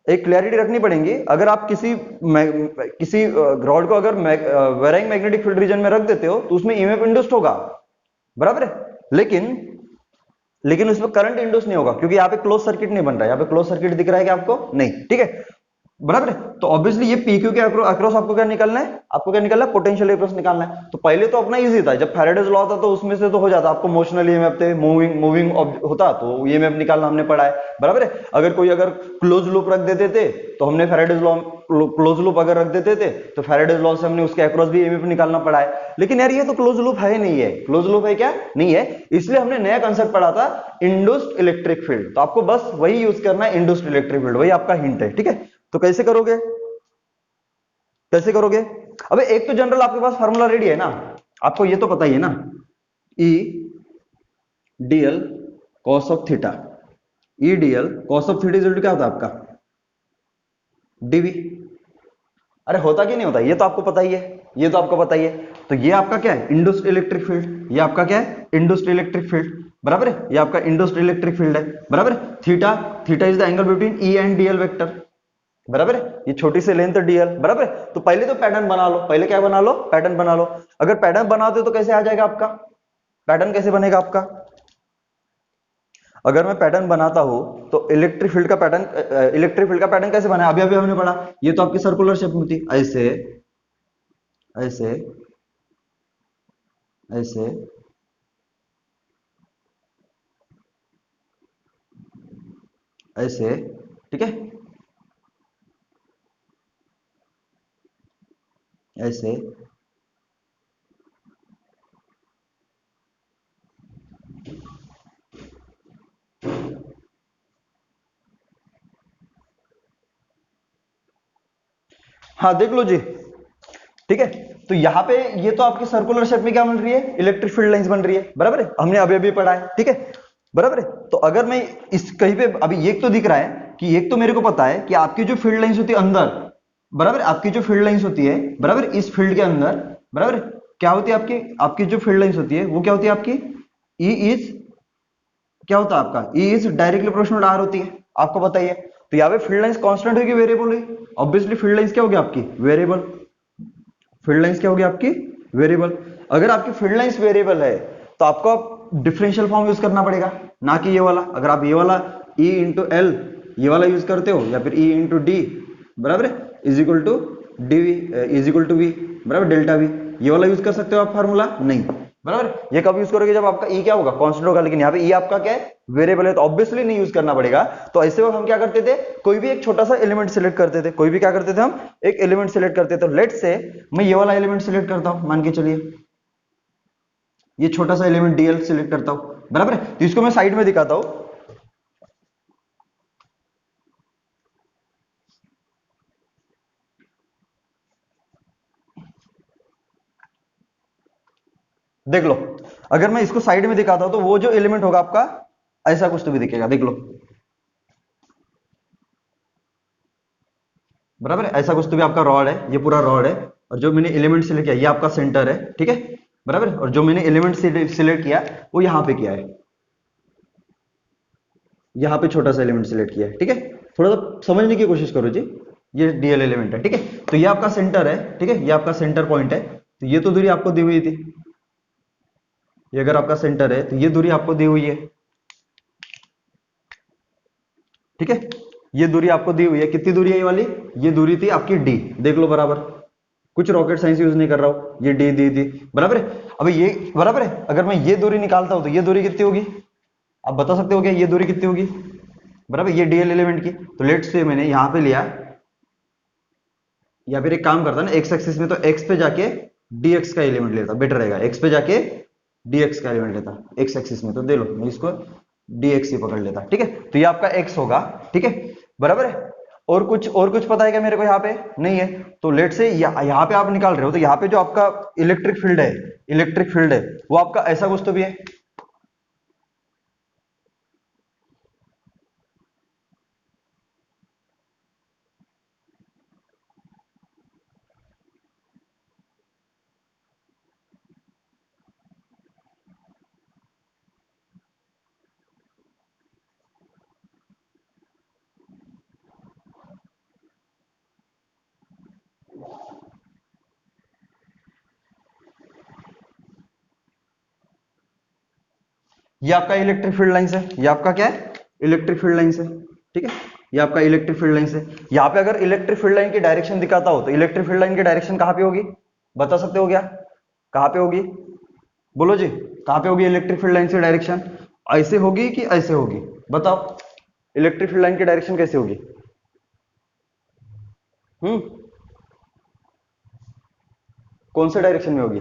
एक क्लैरिटी रखनी पड़ेगी, अगर आप किसी रॉड को अगर वेराइंग मैग्नेटिक फील्ड रीजन में रख देते हो तो उसमें ईएमएफ इंड्यूस्ड होगा, बराबर है, लेकिन उसमें करंट इंड्यूस नहीं होगा, क्योंकि यहाँ पे क्लोज सर्किट नहीं बन रहा है, यहाँ पे क्लोज सर्किट दिख रहा है क्या आपको, नहीं, ठीक है, बराबर है। तो ऑब्वियसली ये PQ के अक्रॉस आपको क्या निकालना है, आपको क्या निकालना है, पोटेंशियल डिफरेंस निकालना है। तो पहले तो अपना इजी था, जब फैराडेज लॉ था तो उसमें से तो हो जाता, आपको मोशनल ईएमएफ थे, मूविंग होता तो ईएमएफ निकालना हमने पढ़ा है, बराबर है। अगर क्लोज लूप रख देते थे तो हमने फैराडेज लॉ, क्लोज लूप अगर रख देते थे तो फैराडेज लॉ से हमने उसके अक्रॉस भी ईएमएफ निकालना पड़ा है। लेकिन यार ये तो क्लोज लूप है नहीं है, क्लोज लूप है क्या, नहीं है, इसलिए हमने नया कंसेप्ट पढ़ा था, इंड्यूस्ड इलेक्ट्रिक फील्ड। तो आपको बस वही यूज करना है, इंड्यूस्ड इलेक्ट्रिक फील्ड, वही आपका हिंट है, ठीक है। तो कैसे करोगे, कैसे करोगे? अबे एक तो जनरल आपके पास फार्मूला रेडी है ना, आपको ये तो पता ही है ना, E dl cos of theta, E dl cos of theta equal क्या होता है आपका, डीवी। अरे होता कि नहीं होता, ये तो आपको पता ही है, ये तो आपको पता ही है। तो ये आपका क्या है, इंड्यूस्ड इलेक्ट्रिक फील्ड, ये आपका क्या है, इंड्यूस्ड इलेक्ट्रिक फील्ड, बराबर है, ये आपका इंड्यूस्ड इलेक्ट्रिक फील्ड है, बराबर है। Theta, theta is the angle between E and DL vector, बराबर है, ये छोटी सी लेंथ डीएल, बराबर है। तो पहले तो पैटर्न बना लो, पहले क्या बना लो, पैटर्न बना लो। अगर पैटर्न बनाते हो तो कैसे आ जाएगा आपका पैटर्न, कैसे बनेगा आपका? अगर मैं पैटर्न बनाता हूं तो इलेक्ट्रिक फील्ड का पैटर्न, इलेक्ट्रिक फील्ड का पैटर्न कैसे बना, अभी अभी हमने पढ़ा, ये तो आपकी सर्कुलर शेप में थी, ऐसे ऐसे ऐसे ऐसे, ठीक है, ऐसे, हाँ देख लो जी, ठीक है। तो यहाँ पे ये तो आपकी सर्कुलर शेप में क्या बन रही है, इलेक्ट्रिक फील्ड लाइंस बन रही है, बराबर है, हमने अभी अभी पढ़ा है, ठीक है, बराबर है। तो अगर मैं इस कहीं पे अभी एक तो दिख रहा है कि एक तो मेरे को पता है कि आपकी जो फील्ड लाइंस होती है अंदर, बराबर, आपकी जो फील्ड लाइंस होती है, बराबर, इस फील्ड के अंदर, बराबर, क्या होती है आपकी आपकी जो फील्ड लाइंस होती है वो क्या होती है आपकी, ई इज, क्या होता है आपका, e is directly proportional r होती है, आपको पता ही है। तो यहाँ पे फील्ड लाइंस कांस्टेंट होगी, वेरिएबल हुई, ऑब्वियसली फील्ड लाइंस क्या होगी आपकी, वेरिएबल, फील्ड लाइंस क्या होगी आपकी, वेरिएबल। अगर आपकी फील्ड लाइंस वेरिएबल है तो आपको डिफरेंशियल फॉर्म यूज करना पड़ेगा, ना कि ये वाला। अगर आप ये वाला E इंटू एल ये वाला यूज करते हो, या फिर E इंटू डी, बराबर, is equal to d v, is equal to v, बराबर, डेल्टा वी, ये वाला यूज कर सकते हो आप फार्मूला, नहीं, बराबर। ये कब यूज करोगे, जब आपका E क्या होगा, कांस्टेंट होगा, लेकिन यहाँ पे E आपका क्या है, वेरिएबल है, तो ऑब्वियसली नहीं यूज करना पड़ेगा। तो ऐसे वक्त हम क्या करते थे, कोई भी एक छोटा सा एलिमेंट सिलेक्ट करते थे, कोई भी क्या करते थे हम, एक एलिमेंट सिलेक्ट करते थे। लेट्स से मैं ये वाला एलिमेंट सिलेक्ट करता हूं, मान के चलिए ये छोटा सा एलिमेंट डीएल सिलेक्ट करता हूं, बराबर है। तो इसको मैं साइड में दिखाता हूं, देख लो। अगर मैं इसको साइड में दिखाता हूं तो वो जो एलिमेंट होगा आपका ऐसा कुछ तो भी दिखेगा, देख लो, बराबर है, ऐसा कुछ तो भी आपका रॉड है, ये पूरा रॉड है, और जो मैंने एलिमेंट सिलेक्ट किया ये आपका सेंटर है, ठीक है, बराबर है, और जो मैंने एलिमेंट सिलेक्ट किया वो यहां पे किया है, यहाँ पे छोटा सा एलिमेंट सिलेक्ट किया है, ठीक है। थोड़ा सा समझने की कोशिश करो जी, ये डीएल एलिमेंट है, ठीक है। तो ये आपका सेंटर है, ठीक है, ये आपका सेंटर पॉइंट है। तो ये तो दूरी आपको दी हुई थी, ये अगर आपका सेंटर है तो ये दूरी आपको दी हुई है, ठीक है, ये दूरी आपको दी हुई है, कितनी दूरी है ये वाली, ये दूरी थी आपकी डी, देख लो बराबर, कुछ रॉकेट साइंस यूज नहीं कर रहा हूं, ये डी दी थी, बराबर है। अब ये बराबर है, अगर मैं ये दूरी निकालता हूं तो ये दूरी कितनी होगी, आप बता सकते हो क्या ये दूरी कितनी होगी, बराबर, ये डीएल एलिमेंट की। तो लेट्स से मैंने यहां पे लिया, या फिर एक काम करता ना, एक्स एक्सिस में तो एक्स पे जाके डीएक्स का एलिमेंट लेता, बेटर रहेगा, एक्स पे जाके डीएक्स का एलिमेंट लेता, एक्स एक्सिस में, तो दे लो मैं इसको डीएक्स ही पकड़ लेता, ठीक है। तो ये आपका एक्स होगा, ठीक है, बराबर है। और कुछ पता है क्या मेरे को यहाँ पे, नहीं है। तो लेट से यहाँ पे आप निकाल रहे हो, तो यहाँ पे जो आपका इलेक्ट्रिक फील्ड है, इलेक्ट्रिक फील्ड है वो आपका ऐसा कुछ तो भी है, ये आपका इलेक्ट्रिक फील्ड लाइंस है, ये आपका क्या है, इलेक्ट्रिक फील्ड लाइंस है, ठीक है, ये आपका इलेक्ट्रिक फील्ड लाइंस है। यहाँ पे अगर इलेक्ट्रिक फील्ड लाइन की डायरेक्शन दिखाता हो तो इलेक्ट्रिक फील्ड लाइन की डायरेक्शन कहाँ पे होगी, बता सकते हो क्या, कहाँ पे होगी, बोलो जी, कहाँ पे होगी इलेक्ट्रिक फील्ड लाइन की डायरेक्शन, ऐसे होगी कि ऐसे होगी, बताओ, इलेक्ट्रिक फील्ड लाइन की डायरेक्शन कैसे होगी, हम्म, कौन से डायरेक्शन में होगी,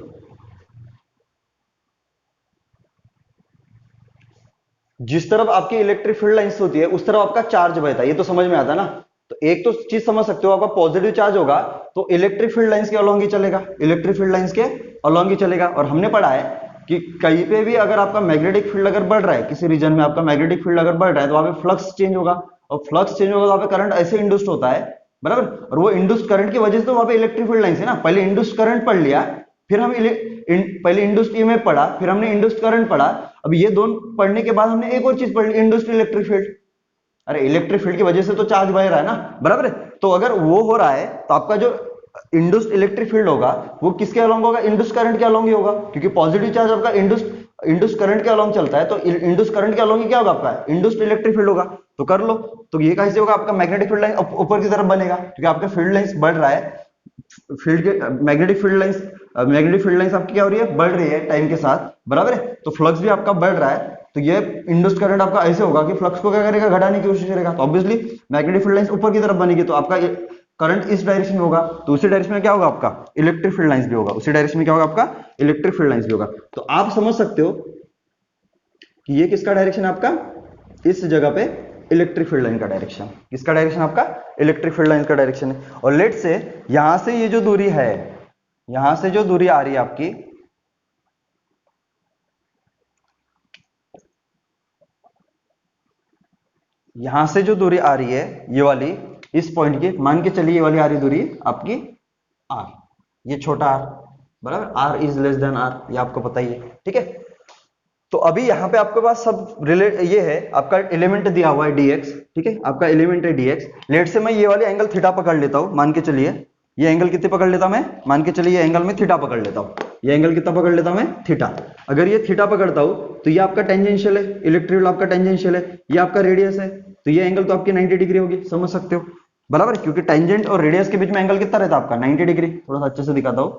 जिस तरफ आपकी इलेक्ट्रिक फील्ड लाइंस होती है उस तरफ आपका चार्ज बहता है, ये तो समझ में आता है ना। तो एक तो चीज समझ सकते हो, आपका पॉजिटिव चार्ज होगा तो इलेक्ट्रिक फील्ड लाइंस के अलोंग ही चलेगा, इलेक्ट्रिक फील्ड लाइंस के अलोंग ही चलेगा। और हमने पढ़ा है कि कहीं पे भी अगर आपका मैग्नेटिक फील्ड अगर बढ़ रहा है, किसी रीजन में आपका मैग्नेटिक फील्ड अगर बढ़ रहा है तो वहां पे फ्लक्स चेंज होगा, और फ्लक्स चेंज होगा तो वहां पे करंट ऐसे इंड्यूस्ड होता है, बराबर। और वो इंड्यूस्ड करंट की वजह से तो वहां पे इलेक्ट्रिक फील्ड लाइंस है ना, पहले इंड्यूस्ड करंट पढ़ लिया, फिर हम पहले इंड्यूस्ड ईएमएफ पढ़ा, फिर हमने इंड्यूस्ड करंट पढ़ा, अब ये दोनों पढ़ने के बाद हमने एक और चीज पढ़ ली, इंड्यूस्ड इलेक्ट्रिक फील्ड। अरे इलेक्ट्रिक फील्ड की वजह से तो चार्ज बह रहा है ना, बराबर है। तो अगर वो हो रहा है तो आपका जो इंड्यूस्ड इलेक्ट्रिक फील्ड होगा वो किसके अलोंग होगा, इंड्यूस्ड करंट के अलोंग ही होगा, क्योंकि पॉजिटिव चार्ज आपका इंड्यूस्ड करंट के अलोंग चलता है, तो इंड्यूस्ड करंट के अलोंग ही क्या होगा आपका, इंड्यूस्ड इलेक्ट्रिक फील्ड होगा। तो कर लो, तो ये कैसे होगा आपका, मैग्नेटिक फील्ड लाइन ऊपर की तरफ बनेगा, क्योंकि आपका फील्ड लाइंस बढ़ रहा है, फील्ड के मैग्नेटिक फील्ड लाइंस आपकी क्या हो रही है, बढ़ रही है टाइम के साथ, बराबर है। तो फ्लक्स भी आपका बढ़ रहा है, तो ये इंड्यूस्ड करंट आपका ऐसे होगा कि फ्लक्स को क्या करेगा, घटाने की कोशिश करेगा, तो ऑब्वियसली मैग्नेटिक फील्ड लाइंस ऊपर की तरफ बनेगी, तो आपका करंट इस डायरेक्शन में होगा, तो उसी डायरेक्शन में क्या होगा आपका, इलेक्ट्रिक फील्ड लाइंस भी होगा, उसी डायरेक्शन में क्या होगा आपका, इलेक्ट्रिक फील्ड लाइंस भी होगा। तो आप समझ सकते हो कि ये किसका डायरेक्शन है आपका, इस जगह पे इलेक्ट्रिक फील्ड लाइन का डायरेक्शन, किसका डायरेक्शन आपका, इलेक्ट्रिक फील्ड लाइन का डायरेक्शन है। और लेट से यहां से ये जो दूरी है, यहां से जो दूरी आ रही है आपकी, यहां से जो दूरी आ रही है ये वाली, इस पॉइंट की मान के चलिए, ये वाली आ रही दूरी आपकी आर, ये छोटा आर, बराबर, r is less than r, ये आपको पता ही है, ठीक है। तो अभी यहाँ पे आपके पास सब रिलेट, ये है आपका एलिमेंट दिया हुआ है dx, ठीक है, आपका एलिमेंट है dx। लेट से मैं ये वाली एंगल थीटा पकड़ लेता हूं, मान के चलिए ये एंगल कितने पकड़ लेता हूं मैं, मान के चलिए ये एंगल में थीटा पकड़ लेता हूं, ये एंगल कितना पकड़ लेता हूं मैं, थीटा। अगर ये थीटा पकड़ता हूं तो ये आपका टेंजेंशियल है, इलेक्ट्रिक फील्ड आपका टेंजेंशियल है, ये आपका रेडियस है, तो ये एंगल तो आपकी 90 डिग्री होगी, समझ सकते हो, बराबर, क्योंकि टेंजेंट और रेडियस के बीच में एंगल कितना रहता है आपका, 90 डिग्री। थोड़ा सा अच्छे से दिखाता हूं,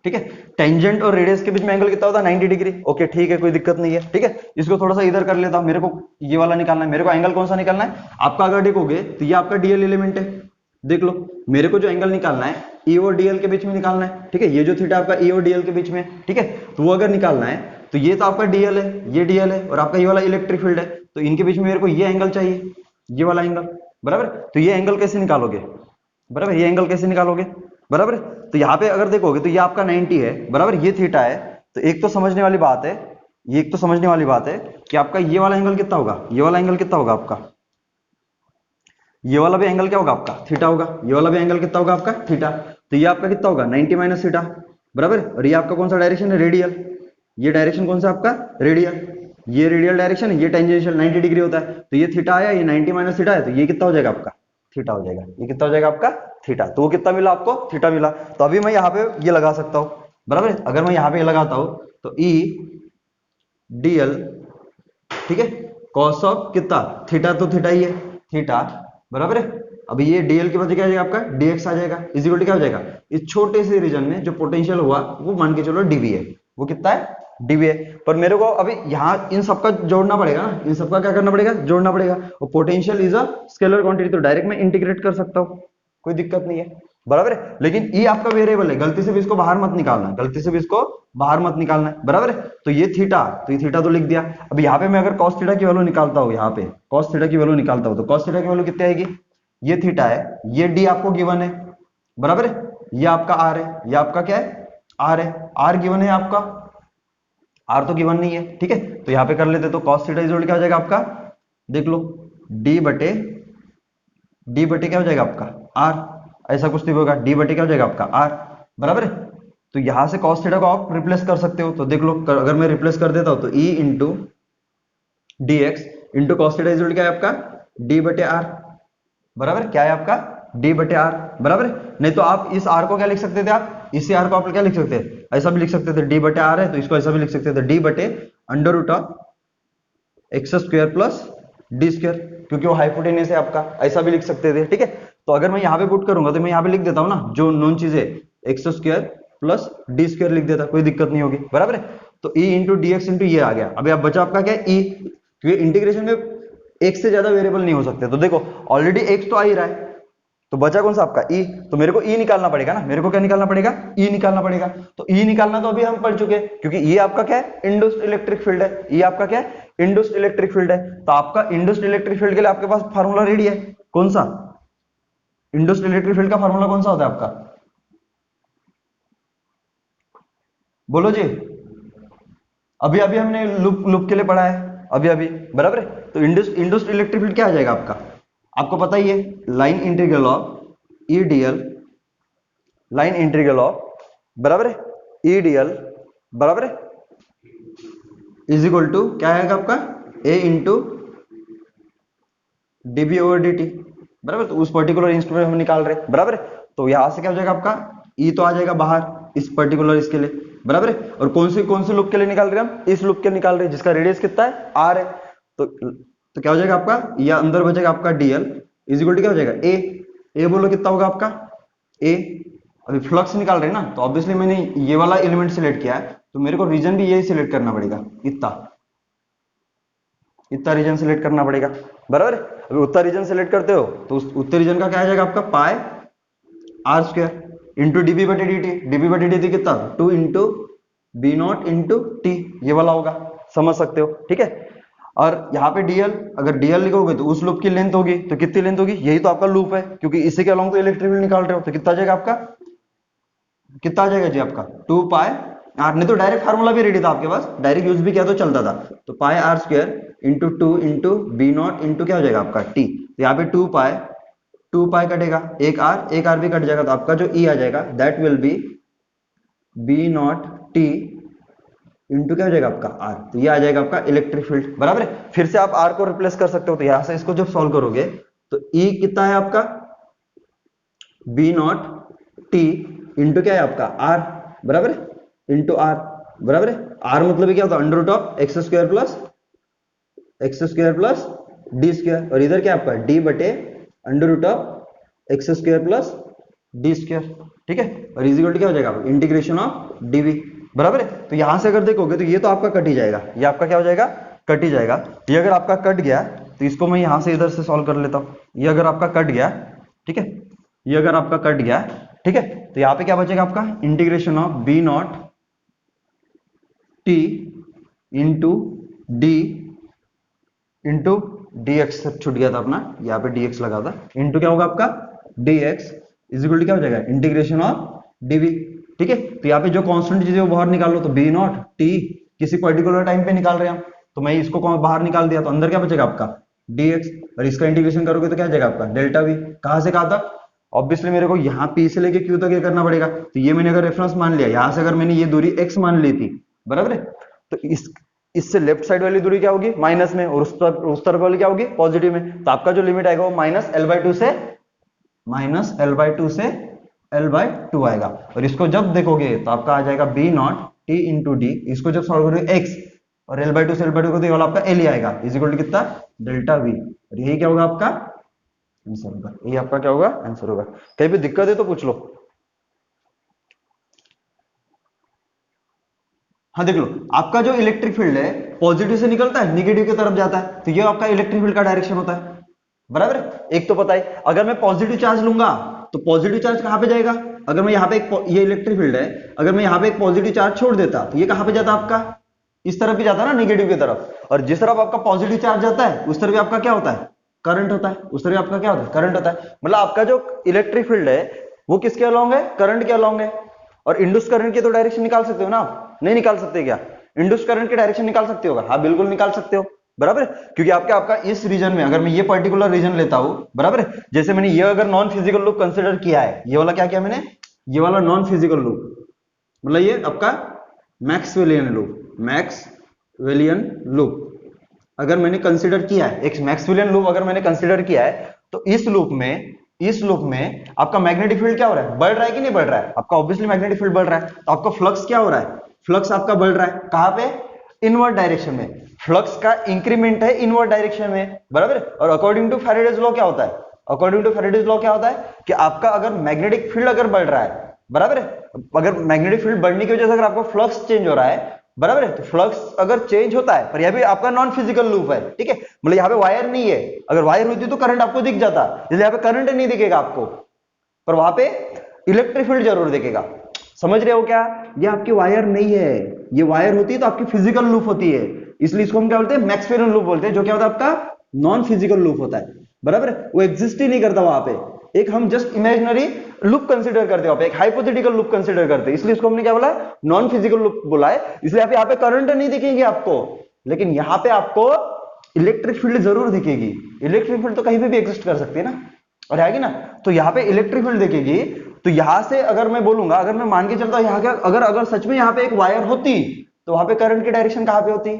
ठीक है, टेंजेंट और रेडियस के बीच में एंगल कितना होता है, 90 डिग्री। ओके ठीक है, कोई दिक्कत नहीं है, ठीक है। इसको थोड़ा सा इधर कर लेता हूं, मेरे को ये वाला निकालना है, मेरे को एंगल कौन सा निकालना है आपका, अगर देखोगे तो ये आपका डीएल एलिमेंट है, देख लो, मेरे को जो एंगल निकालना है ई और डीएल के बीच में निकालना है, ठीक है, ये जो थीटा आपका ई और डीएल के बीच में, ठीक है, तो वो अगर निकालना है तो ये तो आपका डीएल है, ये डीएल है, और आपका ये वाला इलेक्ट्रिक फील्ड है, तो इनके बीच में मेरे को ये एंगल चाहिए, ये वाला एंगल, बराबर। तो ये एंगल कैसे निकालोगे, बराबर, ये एंगल कैसे निकालोगे, बराबर। तो यहाँ पे अगर देखोगे तो ये आपका 90 है, बराबर, ये थीटा है, तो एक तो समझने वाली बात है, ये एक तो समझने वाली बात है कि आपका ये वाला एंगल कितना होगा, ये वाला एंगल कितना होगा आपका, ये वाला भी एंगल क्या होगा आपका, थीटा होगा, ये वाला भी एंगल कितना होगा आपका, थीटा। तो ये आपका कितना होगा 90 माइनस थीटा, बराबर। और ये आपका कौन सा डायरेक्शन है, रेडियल, ये डायरेक्शन कौन सा आपका, रेडियल, ये रेडियल डायरेक्शन है, ये टेंजेंशियल 90 डिग्री होता है, तो ये थीटा आया, ये 90 माइनस थीटा है, तो ये कितना हो जाएगा आपका, थीटा हो जाएगा, ये कितना हो जाएगा आपका, थीटा। तो वो कितना मिला आपको, थीटा मिला। तो अभी मैं यहाँ पे ये लगा सकता हूँ, बराबर, अगर मैं यहाँ पे लगाता हूँ तो ई डीएल, ठीक है, कॉस ऑफ कितना, थीटा, तो थीटा ही है, थीटा, बराबर है। अभी ये डीएल की वजह क्या आ जाएगा आपका, डीएक्स आ जाएगा, इज इक्वल टू क्या हो जाएगा, इस छोटे से रीजन में जो पोटेंशियल हुआ वो मान के चलो डीवी है, वो कितना है, डीवी है। पर मेरे को अभी यहाँ इन सबका जोड़ना पड़ेगा ना, इन सबका क्या करना पड़ेगा, जोड़ना पड़ेगा। और potential is a scalar quantity, तो डायरेक्ट मैं इंटीग्रेट कर सकता हूँ, कोई दिक्कत नहीं है, बराबर है। लेकिन ई आपका वेरिएबल है, गलती से भी इसको बाहर मत निकालना, गलती से भी इसको बाहर मत निकालना है, बराबर है। तो ये थीटा, तो ये थीटा तो लिख दिया। अब यहाँ पे मैं अगर कॉस थीटा की वैल्यू निकालता हूँ, यहाँ पे कॉस थीटा की वैल्यू निकालता हूँ, तो कॉस थीटा की वैल्यू कितनी आएगी, ये थीटा है, ये डी आपको गिवन है, बराबर है, ये आपका आर है, ये आपका क्या है, आर है, आर गिवन है आपका, आर तो गिवन नहीं है, ठीक है। तो यहाँ पे कर लेते, तो कॉस थीटा इज क्या हो जाएगा आपका, देख लो, डी बटे क्या हो जाएगा आपका, आर, ऐसा कुछ नहीं होगा, डी बटे क्या हो जाएगा आपका, आर, बराबर है। तो यहां से कॉस थीटा को आप रिप्लेस कर सकते हो, तो देख लो, अगर मैं रिप्लेस कर देता हूं तो e into D x into cos theta is क्या है आपका, डी बटे आर, बराबर, क्या है आपका, डी बटे आर, बराबर। नहीं तो आप इस आर को क्या लिख सकते थे, आप इसी आर को आप क्या लिख सकते थे, ऐसा भी लिख सकते थे, डी बटे आर है तो इसको ऐसा भी लिख सकते थे, डी बटे under root of x square plus d square, क्योंकि वो हाइपोटेन्यूस है आपका, ऐसा भी लिख सकते थे, ठीक है। तो अगर मैं यहाँ पे पुट करूंगा तो मैं यहाँ पे लिख देता हूँ ना, जो नॉन चीज है x square plus d square लिख देता, कोई दिक्कत नहीं होगी, बराबर है। तो e into D x into ये आ गया। अभी आप बचा आपका क्या है, ई, क्योंकि इंटीग्रेशन में एक से ज्यादा वेरिएबल नहीं हो सकते, तो देखो ऑलरेडी एक्स तो आ ही रहा है, तो बचा कौन सा आपका ई, तो मेरे को ई निकालना पड़ेगा ना, मेरे को क्या निकालना पड़ेगा, ई निकालना पड़ेगा। तो ई निकालना तो अभी हम पढ़ चुके हैं, क्योंकि ये आपका क्या है, इंड्यूस्ड इलेक्ट्रिक फील्ड है, ये आपका क्या है, इंड्यूस्ड इलेक्ट्रिक फील्ड है। तो आपका इंड्यूस्ड इलेक्ट्रिक फील्ड के लिए आपके पास फार्मूला रेडी है, कौन सा, इंड्यूस्ड इलेक्ट्रिक फील्ड का फार्मूला कौन सा होता है आपका, बोलो जी। अभी अभी हमने लूप लूप के लिए पढ़ा है, अभी अभी, बराबर है। तो इंड्यूस्ड इलेक्ट्रिक फील्ड क्या आ जाएगा आपका, आपको पता ही है, line integral of E DL, line integral of, बराबर है, ई डीएल, बराबर है, इज इक्वल टू क्या आएगा आपका ए into dB over d t, बराबर। तो उस पर्टिकुलर इंस्ट्रूमेंट हम निकाल रहे हैं, बराबर। तो यहां से क्या हो जाएगा आपका ई तो आ जाएगा बाहर इस पर्टिकुलर इसके लिए, बराबर है। और कौन से लूप के लिए निकाल रहे हैं हम, इस लूप के निकाल रहे हैं जिसका रेडियस कितना है आर है। तो क्या हो जाएगा आपका, या अंदर बचेगा आपका डीएल इज इक्वल टू क्या हो जाएगा ए बोलो कितना होगा आपका ए। अभी फ्लक्स निकाल रहे हैं ना, तो ऑब्वियसली मैंने ये वाला एलिमेंट सिलेक्ट किया है, तो मेरे को रीजन भी यही सिलेक्ट करना पड़ेगा, इतना रीजन सिलेक्ट करना पड़ेगा, बराबर। अभी उत्तर रीजन सिलेक्ट करते हो तो उस उत्तर रीजन का क्या आ जाएगा आपका pi r square into d b बटे डी टी। डीबी बटे डी टी कितना 2 into B not into t, ये वाला होगा, समझ सकते हो, ठीक है। और यहाँ पे डीएल, अगर डीएल लिखोगे तो उस लूप की लेंथ होगी, तो कितनी लेंथ होगी, यही तो आपका लूप है, क्योंकि इसी के अलोंग तो इलेक्ट्रिक फील्ड निकाल रहे हो, तो कितना आ जाएगा आपका, कितना आ जाएगा जी आपका 2 पाई आर। नहीं तो डायरेक्ट फार्मूला भी रेडी था आपके पास, डायरेक्ट यूज भी किया तो चलता था। तो pi r square into 2 into B not into क्या हो जाएगा आपका टी। तो यहाँ पे 2 पाई कटेगा, एक आर भी कट जाएगा, तो आपका जो ई आ जाएगा that will be b not t into क्या हो जाएगा आपका आर। तो ये आ जाएगा आपका इलेक्ट्रिक फील्ड, बराबर है। फिर से आप आर को रिप्लेस कर सकते हो, तो यहां से इसको जब सॉल्व करोगे तो ई कितना है आपका बी नॉट टी इंटू क्या है आपका आर, बराबर है, इंटू आर, बराबर है। आर मतलब क्या होता है under root of x square plus d square, और इधर क्या आपका डी बटे under root of x square plus d square, ठीक है। और इज इक्वल टू क्या हो जाएगा इंटीग्रेशन ऑफ डीवी, बराबर है। तो यहां से अगर देखोगे तो ये तो आपका कट ही जाएगा, ये आपका क्या हो जाएगा कट ही जाएगा। ये अगर आपका कट गया तो इसको मैं यहां से इधर से सॉल्व कर लेता हूं। ये अगर आपका कट गया, ठीक है, ये अगर आपका कट गया, ठीक है, तो यहां पे क्या बचेगा आपका integration of b not t into d into dx छूट गया था अपना, यहाँ पे dx लगा था, इंटू क्या होगा आपका dx इज इक्वल टू क्या हो जाएगा इंटीग्रेशन ऑफ dv, ठीक है। तो यहाँ पे जो कांस्टेंट चीज है वो बाहर निकाल लो, तो बी नॉट टी किसी पर्टिकुलर टाइम पे निकाल रहे हैं हम, तो मैं इसको बाहर निकाल दिया, तो अंदर क्या बचेगा आपका dx, और इसका इंटीग्रेशन करोगे तो क्या जाएगा आपका डेल्टा v। कहां से कहां तक, ऑब्वियसली मेरे को यहाँ p से लेके q तक ये करना पड़ेगा। तो ये मैंने अगर रेफरेंस मान लिया, यहां से अगर मैंने ये दूरी x मान ली थी, बराबर है, तो इससे लेफ्ट साइड वाली दूरी क्या होगी माइनस में, और उस तरफ वाली क्या होगी पॉजिटिव में। तो आपका जो लिमिट आएगा वो माइनस L/2 से L/2 आएगा। और इसको जब देखोगे तो आपका आ जाएगा b not t into d, इसको जब सॉल्व करोगे x और L/2 से L/2 को, तो ये वाला आपका L ही आएगा इज इक्वल टू कितना डेल्टा v। और यही क्या होगा आपका आंसर होगा, यही आपका क्या होगा आंसर होगा। कहीं भी दिक्कत है तो पूछ लो। हाँ देख लो, आपका जो इलेक्ट्रिक फील्ड है पॉजिटिव से निकलता है निगेटिव की तरफ जाता है, तो ये आपका इलेक्ट्रिक फील्ड का डायरेक्शन होता है, बराबर। एक तो पता है, अगर मैं पॉजिटिव चार्ज लूंगा तो पॉजिटिव चार्ज कहां पे जाएगा, अगर मैं यहाँ पे ये इलेक्ट्रिक फील्ड है, अगर मैं यहाँ पे एक पॉजिटिव चार्ज छोड़ देता तो ये कहां पे जाता आपका इस तरफ भी जाता है ना, निगेटिव की तरफ। और जिस तरफ आपका पॉजिटिव चार्ज जाता है उस तरफ आपका क्या होता है करंट होता है, उस तरफ आपका क्या होता है करंट होता है। मतलब आपका जो इलेक्ट्रिक फील्ड है वो किसके अलोंग है, करंट के अलोंग है। और इंड्यूस करंट की तो डायरेक्शन निकाल सकते हो ना आप, नहीं निकाल सकते क्या, इंड्यूस करंट की डायरेक्शन निकाल सकते हो, हाँ बिल्कुल निकाल सकते हो, बराबर। क्योंकि आपका इस रीजन में अगर मैं ये पर्टिकुलर रीजन लेता हूं, बराबर, जैसे मैंने ये अगर नॉन फिजिकल लूप कंसिडर किया है, ये वाला क्या किया मैंने, ये वाला नॉन फिजिकल लूप, मतलब ये आपका मैक्सवेलियन लूप अगर मैंने कंसिडर किया है, एक मैक्सवेलियन लूप अगर मैंने कंसिडर किया है, तो इस लूप में आपका मैग्नेटिक फील्ड क्या हो रहा है, बढ़ रहा है कि नहीं बढ़ रहा है, आपका ऑब्वियसली मैग्नेटिक फील्ड बढ़ रहा है। तो आपका फ्लक्स क्या हो रहा है, फ्लक्स आपका बढ़ रहा है, कहां पे इनवर्ड डायरेक्शन में, फ्लक्स का इंक्रीमेंट है इनवर्ड डायरेक्शन में, बराबर। और अकॉर्डिंग टू फैराडेज लॉ क्या होता है, अकॉर्डिंग टू फैराडेज लॉ क्या होता है कि आपका अगर मैग्नेटिक फील्ड अगर बढ़ रहा है, बराबर है, अगर मैग्नेटिक फील्ड बढ़ने की वजह से अगर आपका फ्लक्स चेंज हो रहा है, बराबर है, तो फ्लक्स अगर चेंज होता है, पर यह भी आपका नॉन फिजिकल लूप है, ठीक है, मतलब यहाँ पे वायर नहीं है, अगर वायर होती तो करंट आपको दिख जाता, इसलिए यहाँ पे करंट नहीं दिखेगा आपको, पर वहां पे इलेक्ट्रिक फील्ड जरूर दिखेगा। समझ रहे हो क्या, ये आपकी वायर नहीं है, ये वायर होती है तो आपकी फिजिकल लूप होती है, इसलिए इसको हम क्या बोलते हैं मैक्सवेलियन लूप बोलते हैं, जो क्या होता है आपका नॉन फिजिकल लूप होता है, बराबर, वो एग्जिस्ट ही नहीं करता वहां पे, एक हम जस्ट इमेजिनरी लूप कंसीडर करते हैं, एक हाइपोथेटिकल लूप कंसीडर करते हैं, इसलिए इसको हमने क्या बोला नॉन फिजिकल लूप बोला है। इसलिए आप यहाँ पे करंट नहीं दिखेगी आपको, लेकिन यहाँ पे आपको इलेक्ट्रिक फील्ड जरूर दिखेगी। इलेक्ट्रिक फील्ड तो कहीं पे भी एग्जिस्ट कर सकती है ना, और आएगी ना, तो यहाँ पे इलेक्ट्रिक फील्ड दिखेगी। तो यहां से अगर मैं बोलूंगा, अगर मैं मान के चलता हूं यहाँ का अगर सच में यहाँ पे एक वायर होती तो वहां पे करंट की डायरेक्शन कहां पे होती,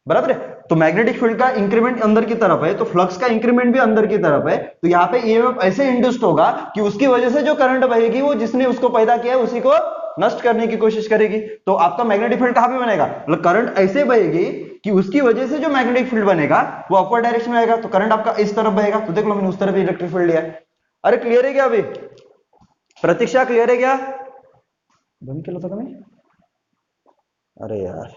बराबर है। तो मैग्नेटिक फील्ड का इंक्रीमेंट अंदर की तरफ है, तो फ्लक्स का इंक्रीमेंट भी अंदर की तरफ है, तो यहाँ पे ईएमएफ ऐसे इंड्यूस्ड होगा कि उसकी वजह से जो करंट बहेगी वो जिसने उसको पैदा किया है उसी को नष्ट करने की कोशिश करेगी। तो आपका मैग्नेटिक फील्ड कहां पे बनेगा, मतलब करंट ऐसे बहेगी कि उसकी वजह से जो मैग्नेटिक फील्ड बनेगा वो अपवर्ड डायरेक्शन में आएगा, तो करंट आपका इस तरफ बहेगा। तो देख लो मैंने उस तरफ इलेक्ट्रिक फील्ड लिया है। अरे क्लियर है क्या अभी, प्रतीक्षा क्लियर है क्या? बंद केलं होतं का मी? अरे यार,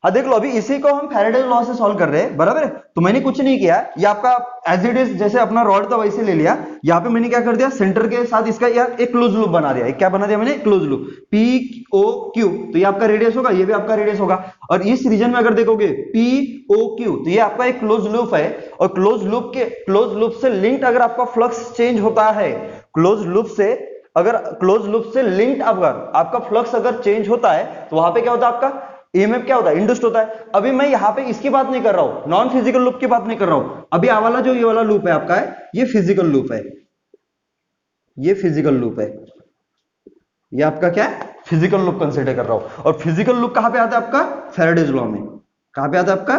हाँ देख लो, अभी इसी को हम फैराडे लॉ से सॉल्व कर रहे हैं, बराबर है। तो मैंने कुछ नहीं किया, ये आपका एज इट इज जैसे अपना रॉड था वैसे ले लिया। यहाँ पे मैंने क्या कर दिया, सेंटर के साथ इसका यार एक क्लोज लूप बना दिया। क्या बना दिया मैंने, close loop, p o q, तो ये आपका रेडियस होगा, ये भी आपका रेडियस होगा। और इस रीजन में अगर देखोगे पी ओ क्यू, तो ये आपका एक क्लोज लूप है। और क्लोज लूप से लिंक्ड अगर आपका फ्लक्स चेंज होता है, क्लोज लूप से लिंक्ड अगर आपका फ्लक्स अगर चेंज होता है, तो वहां पे क्या होता है, आपका ईएमएफ क्या होता है, इंड्यूस्ड होता है। अभी मैं यहाँ पे इसकी बात नहीं कर रहा हूं, नॉन फिजिकल लूप की बात नहीं कर रहा हूं। अभी आ वाला जो ये वाला लूप है आपका है, ये फिजिकल लूप है, ये फिजिकल लूप है, ये आपका क्या है, फिजिकल लूप कंसीडर कर रहा हूं। और फिजिकल लूप कहां पे आता है आपका, फैराडेज लॉ में। कहां पे आता है आपका,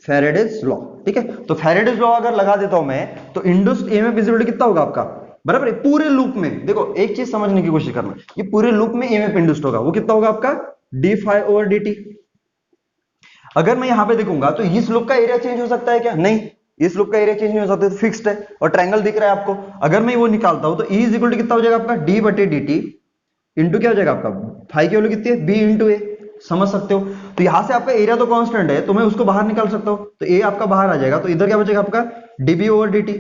फैराडेज लॉ। ठीक है, तो फैराडेज लॉ अगर लगा देता हूं मैं, तो इंड्यूस्ड ईएमएफ विजिबिलिटी कितना होगा आपका, बराबर है। पूरे लूप में देखो, एक चीज समझने की कोशिश करना, ये पूरे लूप में ईएमएफ इंड्यूस्ड होगा, वो कितना होगा आपका, d phi over d t. अगर मैं यहां पे देखूंगा तो इस लूप का एरिया चेंज हो सकता है क्या, नहीं, इस लूप का एरिया चेंज नहीं हो सकता, फिक्स्ड है। और ट्रायंगल दिख रहा है आपको, अगर मैं वो निकालता हूं तो E इज इक्वल टू कितना हो जाएगा आपका, डी बटे डी टी इंटू क्या हो जाएगा आपका, फाई की वैल्यू कितनी है, बी इंटू ए। समझ सकते हो। तो यहां से आपका एरिया तो कांस्टेंट है, तो मैं उसको बाहर निकाल सकता हूं, तो ए आपका बाहर आ जाएगा, तो इधर क्या बचेगा आपका, डीबी ओवर डी टी,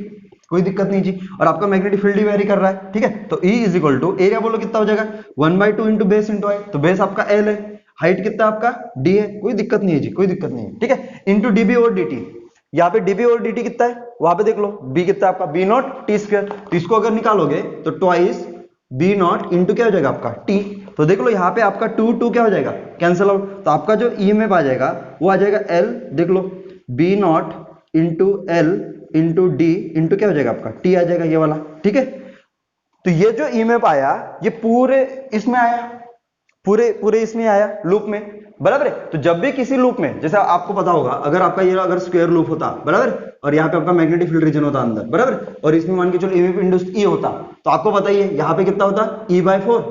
कोई दिक्कत नहीं जी। और आपका मैग्नेटिक फील्ड ही वेरी कर रहा है, ठीक है। तो E is equal to, area बोलो कितना हो जाएगा, 1/2 इंटू बेस इंटू आई, तो बेस आपका L है, हाइट कितना आपका D है, कोई दिक्कत नहीं है जी, कोई दिक्कत नहीं है, ठीक है। इंटू डीबी और डी टी, यहाँ पे डीबी और डी टी कितना है, वहां पे देख लो, बी कितना है आपका, बी नॉट टी स्क्वायर, तो इसको अगर निकालोगे तो ट्वाइस बी नॉट इंटू क्या हो जाएगा आपका टी। तो देख लो यहाँ पे आपका टू क्या हो जाएगा, कैंसिल आउट, तो आपका जो ईएमएफ आ जाएगा वो आ जाएगा एल, देख लो B not into L into d into क्या हो जाएगा आपका टी आ जाएगा, ये वाला, ठीक है। तो ये जो ईएमएफ आया ये पूरे इसमें आया, पूरे इसमें आया लूप में, बराबर है। तो जब भी किसी लूप में, जैसे आपको पता होगा, अगर आपका ये अगर स्क्वायर लूप होता, बराबर, और यहाँ पे आपका मैग्नेटिक फील्ड रीजन होता अंदर, बराबर, और इसमें मान के चलो ईएमएफ इंड्यूस्ड ई होता, तो आपको बताइए यहाँ पे कितना होता, E/4,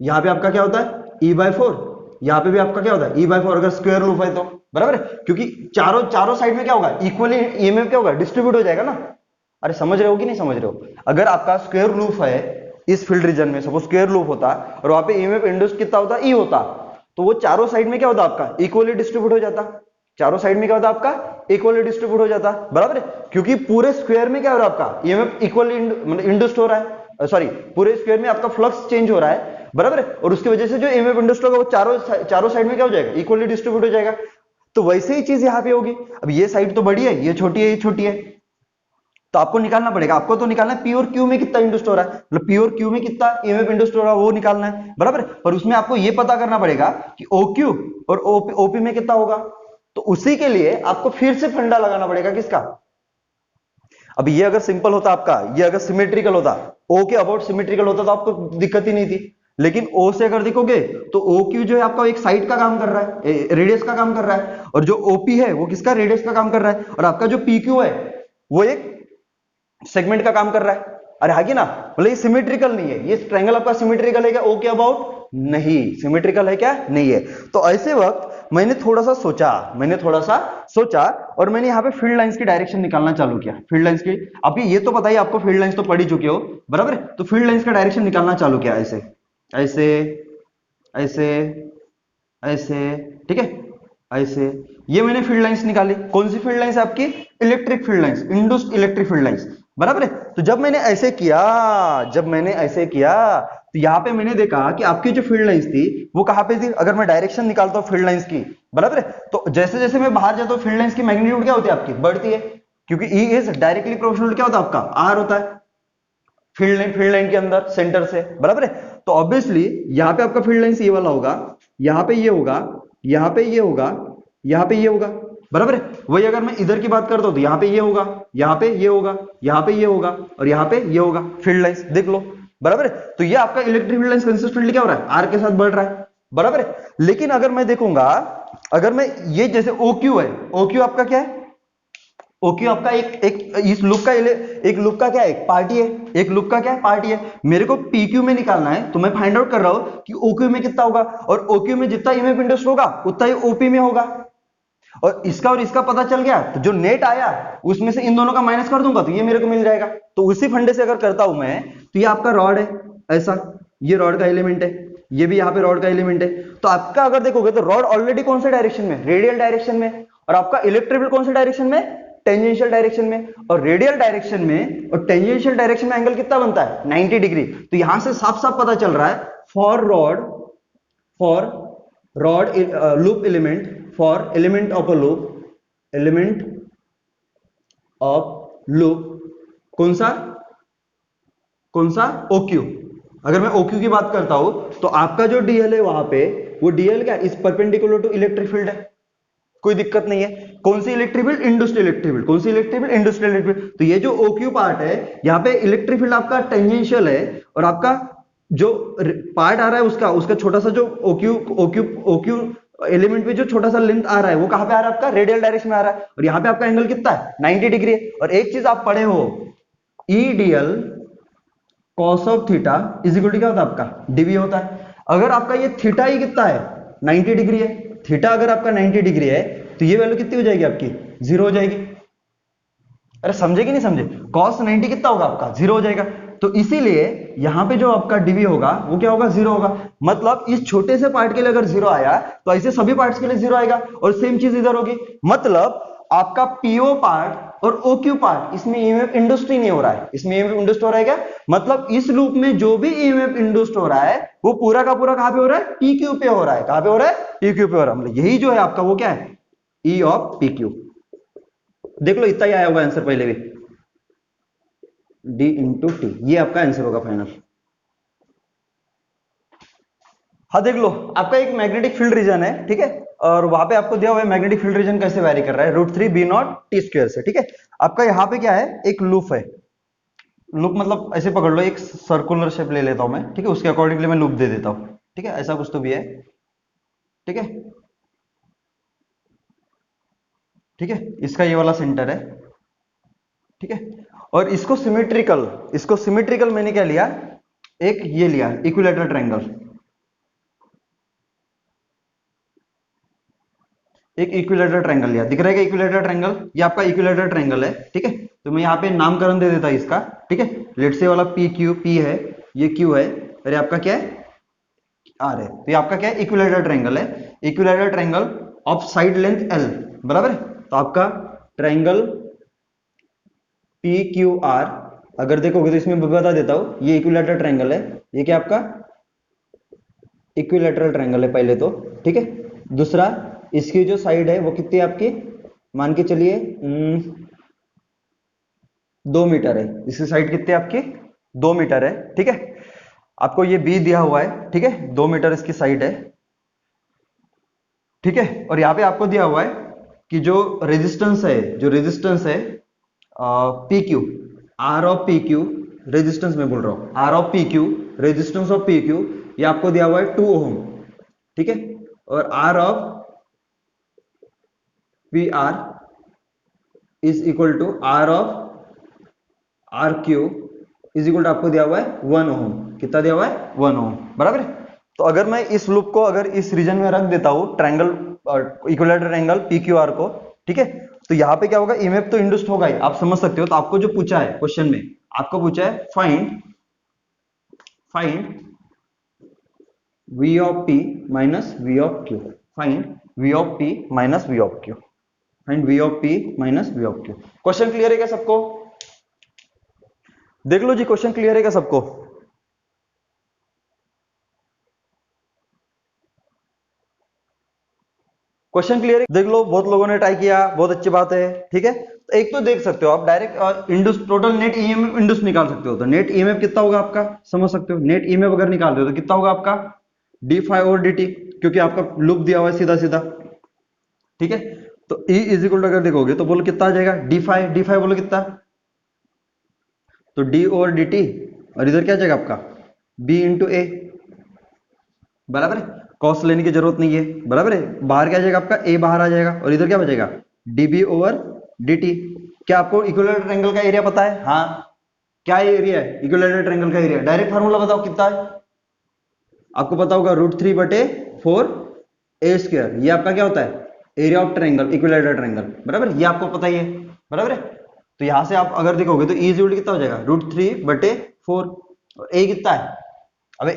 यहाँ पे आपका क्या होता है, E/4, यहाँ पे भी आपका क्या होता है, E/4, अगर स्क्वायर लूप है तो, बराबर है, क्योंकि चारों साइड में क्या होगा, इक्वली ईएमएफ क्या होगा, डिस्ट्रीब्यूट हो जाएगा ना। अरे समझ रहे हो कि नहीं समझ रहे हो, अगर आपका स्क्वायर लूप है इस फील्ड रीजन में, सपोज स्क्वायर लूप होता और वहां पे ईएमएफ इंड्यूस्ड कितना होता, ई होता, तो वो चारों साइड में क्या होता आपका, इक्वली डिस्ट्रीब्यूट हो जाता, चारों साइड में क्या होता आपका, इक्वली डिस्ट्रीब्यूट हो जाता, बराबर है, क्योंकि पूरे स्क्वायर में क्या हो रहा है आपका, ईएमएफ इक्वली मतलब इंड्यूस्ड हो रहा है, सॉरी पूरे स्क्वायर में आपका फ्लक्स चेंज हो रहा है, बराबर है, और उसकी वजह से जो ईएमएफ इंड्यूस्ड होगा वो चारों साइड में क्या हो जाएगा, इक्वली डिस्ट्रीब्यूट हो जाएगा। तो वैसे ही चीज यहाँ पे होगी। अब ये साइड तो बड़ी है, ये छोटी है, ये छोटी है, तो आपको निकालना पड़ेगा, आपको तो निकालना है पी और क्यू में कितना इंड्यूस्ड हो रहा है, मतलब पी और क्यू में कितना ईएमएफ इंड्यूस्ड हो रहा है वो निकालना है, बराबर। पर उसमें आपको ये पता करना पड़ेगा कि OQ और ओपी में कितना होगा, तो उसी के लिए आपको फिर से फंडा लगाना पड़ेगा किसका। अब ये अगर सिंपल होता आपका, ये अगर सिमेट्रिकल होता, O के अबाउट सिमेट्रिकल होता तो आपको दिक्कत ही नहीं थी, लेकिन O से अगर देखोगे तो OQ जो है आपका एक साइड का काम कर रहा है, रेडियस का काम कर रहा है, और जो OP है वो किसका, रेडियस का काम कर रहा है, और आपका जो PQ है वो एक सेगमेंट का काम कर रहा है। अरे हां कि ना, मतलब ये सिमेट्रिकल नहीं है, ये ट्रायंगल आपका सिमेट्रिकल है क्या O के अबाउट, नहीं सिमेट्रिकल है क्या, नहीं है। तो ऐसे वक्त मैंने थोड़ा सा सोचा और मैंने यहाँ पे फील्ड लाइंस की डायरेक्शन निकालना चालू किया। फील्ड लाइंस की आपकी ये तो बताइए, आपको फील्ड लाइंस तो पढ़ ही चुके हो, बराबर, तो फील्ड लाइंस का डायरेक्शन निकालना चालू किया, ऐसे ऐसे ऐसे ऐसे, ठीक है, ऐसे, ये मैंने फील्ड लाइंस निकाली। कौन सी फील्ड लाइंस आपकी, electric field lines, induced electric field lines, बराबर है। तो जब मैंने ऐसे किया तो यहाँ पे मैंने देखा कि आपकी जो फील्ड लाइंस थी वो कहाँ पे थी, अगर मैं डायरेक्शन निकालता हूँ फील्ड लाइंस की, बराबर है, तो जैसे जैसे मैं बाहर जाता हूँ फील्ड लाइंस की मैग्नीट्यूड क्या होती है आपकी, बढ़ती है, क्योंकि E इज डायरेक्टली प्रोपोर्शनल क्या होता है आपका, R होता है फील्ड लाइन के अंदर सेंटर से, बराबर है। तो ऑब्वियसली यहाँ पे आपका फील्ड लाइंस ये वाला होगा, यहाँ पे ये होगा, यहाँ पे ये होगा, यहाँ पे ये होगा, बराबर है। वही अगर मैं इधर की बात करता हूं तो यहाँ पे ये होगा, यहाँ पे ये होगा, यहाँ पे ये होगा, और यहाँ पे ये होगा, फील्ड लाइंस देख लो, बराबर है। तो ये आपका इलेक्ट्रिक फील्ड लाइंस कंसिस्टेंटली क्या हो रहा है, आर के साथ बढ़ रहा है, बराबर है। लेकिन अगर मैं देखूंगा, अगर मैं ये जैसे OQ है, OQ आपका क्या है, OQ आपका एक एक इस लूप का एक लूप का क्या है, एक पार्टी है, एक लूप का क्या है, पार्टी है। मेरे को PQ में निकालना है, तो मैं फाइंड आउट कर रहा हूं कि OQ में कितना होगा, और OQ में जितना ईएमएफ इंड्यूस्ड होगा उतना ही OP में होगा। और इसका पता चल गया, तो जो नेट आया उसमें से इन दोनों का माइनस कर दूंगा तो ये मेरे को मिल जाएगा। तो उसी फंडे से अगर करता हूं मैं, तो ये आपका रॉड है, ऐसा ये रॉड का एलिमेंट है, ये भी यहाँ पे रॉड का एलिमेंट है। तो आपका अगर देखोगे तो रॉड ऑलरेडी कौन से डायरेक्शन में, रेडियल डायरेक्शन में, और आपका इलेक्ट्रिक फील्ड कौन से डायरेक्शन में, टेंजेंशियल डायरेक्शन में। और रेडियल डायरेक्शन में और टेंजेंशियल डायरेक्शन में एंगल कितना बनता है, 90 डिग्री। तो यहां से साफ साफ पता चल रहा है, for rod loop element, for element of a loop, element of loop, कौन सा OQ। अगर मैं OQ की बात करता हूं तो आपका जो DL है वहां पे, वो DL क्या इस परपेंडिकुलर टू इलेक्ट्रिक फील्ड है, कोई दिक्कत नहीं है। कौन सी electric field, induced electric field, कौन सी electric field, induced electric field. तो ये जो OQ पार्ट है, यहाँ पे इलेक्ट्रिक फील्ड आपका टेंजेंशियल है, और आपका जो पार्ट आ रहा है उसका छोटा सा जो OQ एलिमेंट पे जो छोटा सा लेंथ आ रहा है, वो कहां पे आ रहा है, आपका रेडियल डायरेक्शन में आ रहा है। और यहाँ पे आपका एंगल कितना है, 90 डिग्री है। और एक चीज आप पढ़े हो, EDL cos of theta is equal to क्या होता है, आपका DV होता है। अगर आपका ये थीटा ही कितना है, 90 डिग्री है, थीटा अगर आपका 90 डिग्री है, तो ये वैल्यू कितनी हो जाएगी आपकी, 0 हो जाएगी। अरे समझे कि नहीं समझे, cos 90 कितना होगा आपका, 0 हो जाएगा। तो इसीलिए यहां पे जो आपका DV होगा वो क्या होगा, 0 होगा। मतलब इस छोटे से पार्ट के लिए अगर 0 आया, तो ऐसे सभी पार्ट्स के लिए 0 आएगा। और सेम चीज इधर होगी, मतलब आपका PO पार्ट और OQ पार्ट, इसमें ईएमएफ इंड्यूस्ड ही नहीं हो रहा है। इसमें ईएमएफ इंड्यूस्ड हो रहा है क्या, मतलब इस लूप में जो भी ईएमएफ इंड्यूस्ड हो रहा है, वो पूरा का पूरा कहां पे हो रहा है, PQ पे हो रहा है। कहां पे हो रहा है, PQ पे हो रहा है। मतलब यही जो है आपका वो क्या है, E ऑफ PQ। देख लो इतना ही आया होगा आंसर पहले भी, D इंटू टी, ये आपका आंसर होगा फाइनल। हाँ देख लो, आपका एक मैग्नेटिक फील्ड रीजन है, ठीक है, और वहां पे आपको दिया हुआ है मैग्नेटिक फील्ड रीजन कैसे वैरी कर रहा है, √3 B0 T² से, ठीक है। आपका यहाँ पे क्या है, एक लूप है, लूप मतलब ऐसे पकड़ लो, एक सर्कुलर शेप ले लेता हूं मैं, ठीक है, उसके अकॉर्डिंगली मैं लूप दे देता हूं, ठीक है, ऐसा कुछ तो भी है, ठीक है, ठीक है, इसका ये वाला सेंटर है, ठीक है। और इसको सिमेट्रिकल मैंने क्या लिया, एक ये लिया इक्विलैटरल ट्रायंगल, एक इक्विलैटरल ट्रायंगल लिया, दिख रहा है क्या इक्विलैटरल ट्रायंगल, ये आपका इक्विलैटरल ट्रायंगल है, ठीक है। तो मैं यहाँ पे नामकरण दे देता इसका, ठीक है, लेट से वाला PQ, P है, ये Q है, अरे आपका क्या है, R है। तो ये आपका क्या है, इक्विलैटरल ट्रायंगल है, equilateral triangle of side length L, बराबर है। तो आपका ट्रायंगल PQR, अगर देखोगे तो इसमें बता देता हूं, ये इक्विलैटरल ट्रायंगल है, ये क्या आपका इक्विलैटरल ट्रायंगल है पहले तो, ठीक है। दूसरा, इसकी जो साइड है वो कितनी है आपकी, मान के चलिए 2 मीटर है, इसकी साइड कितनी है आपकी, 2 मीटर है, ठीक है। आपको ये B दिया हुआ है, ठीक है, 2 मीटर इसकी साइड है, ठीक है। और यहाँ पे आपको दिया हुआ है कि जो रेजिस्टेंस है PQ, R of PQ, resistance में बोल रहा हूं, R of PQ, resistance of PQ, ये आपको दिया हुआ है 2 ओम, ठीक है। और R of PR is equal to R of RQ is equal to आपको दिया हुआ है 1 ओम, कितना दिया हुआ है, 1 ओम, बराबर है। तो अगर मैं इस लूप को अगर इस रीजन में रख देता हूं, ट्रायंगल इक्विलैटरल ट्रायंगल PQR को, ठीक है, तो यहां पे क्या होगा, ईएमएफ तो इंड्यूस्ड होगा ही, आप समझ सकते हो। तो आपको जो पूछा है क्वेश्चन में, आपको पूछा है find V of P minus V of Q, find V of P minus V of Q, find V of P minus V of Q। Question clear है क्या सबको, देख लो जी, क्वेश्चन क्लियर है क्या सबको, क्वेश्चन क्लियर है, देख लो बहुत लोगों ने ट्राई किया, बहुत अच्छी बात है, ठीक है। तो एक तो देख सकते हो आप direct induce total net EMF induce निकाल सकते हो, तो नेट ईएमएफ कितना होगा आपका, समझ सकते हो, नेट ईएमएफ अगर निकाल रहे हो तो कितना होगा आपका d फाई और dt, क्योंकि आपका लूप दिया हुआ है सीधा सीधा, ठीक है। तो E इज इक्वल टू अगर देखोगे तो बोलो कितना आ जाएगा, डी फाई बोलो कितना, तो d और dt, और इधर क्या आ जाएगा आपका B इंटू ए, बराबर है। कॉस लेने की जरूरत नहीं है, बराबर है। बाहर क्या आ जाएगा आपका, ए बाहर आ जाएगा और इधर क्या बचेगा, डीबी ओवर dt। क्या आपको इक्विलैटरल ट्रायंगल का एरिया पता है? हाँ, क्या एरिया है इक्विलैटरल ट्रायंगल का एरिया? डायरेक्ट फार्मूला बताओ कितना है, आपको पता होगा √3/4 ए स्क्वायर। ये आपका क्या होता है, area of triangle, equilateral triangle, बराबर। ये आपको पता ही है, बराबर है। तो यहां से आप अगर देखोगे तो ई इक्वल कितना हो जाएगा, √3/4। और ए कितना है, अबे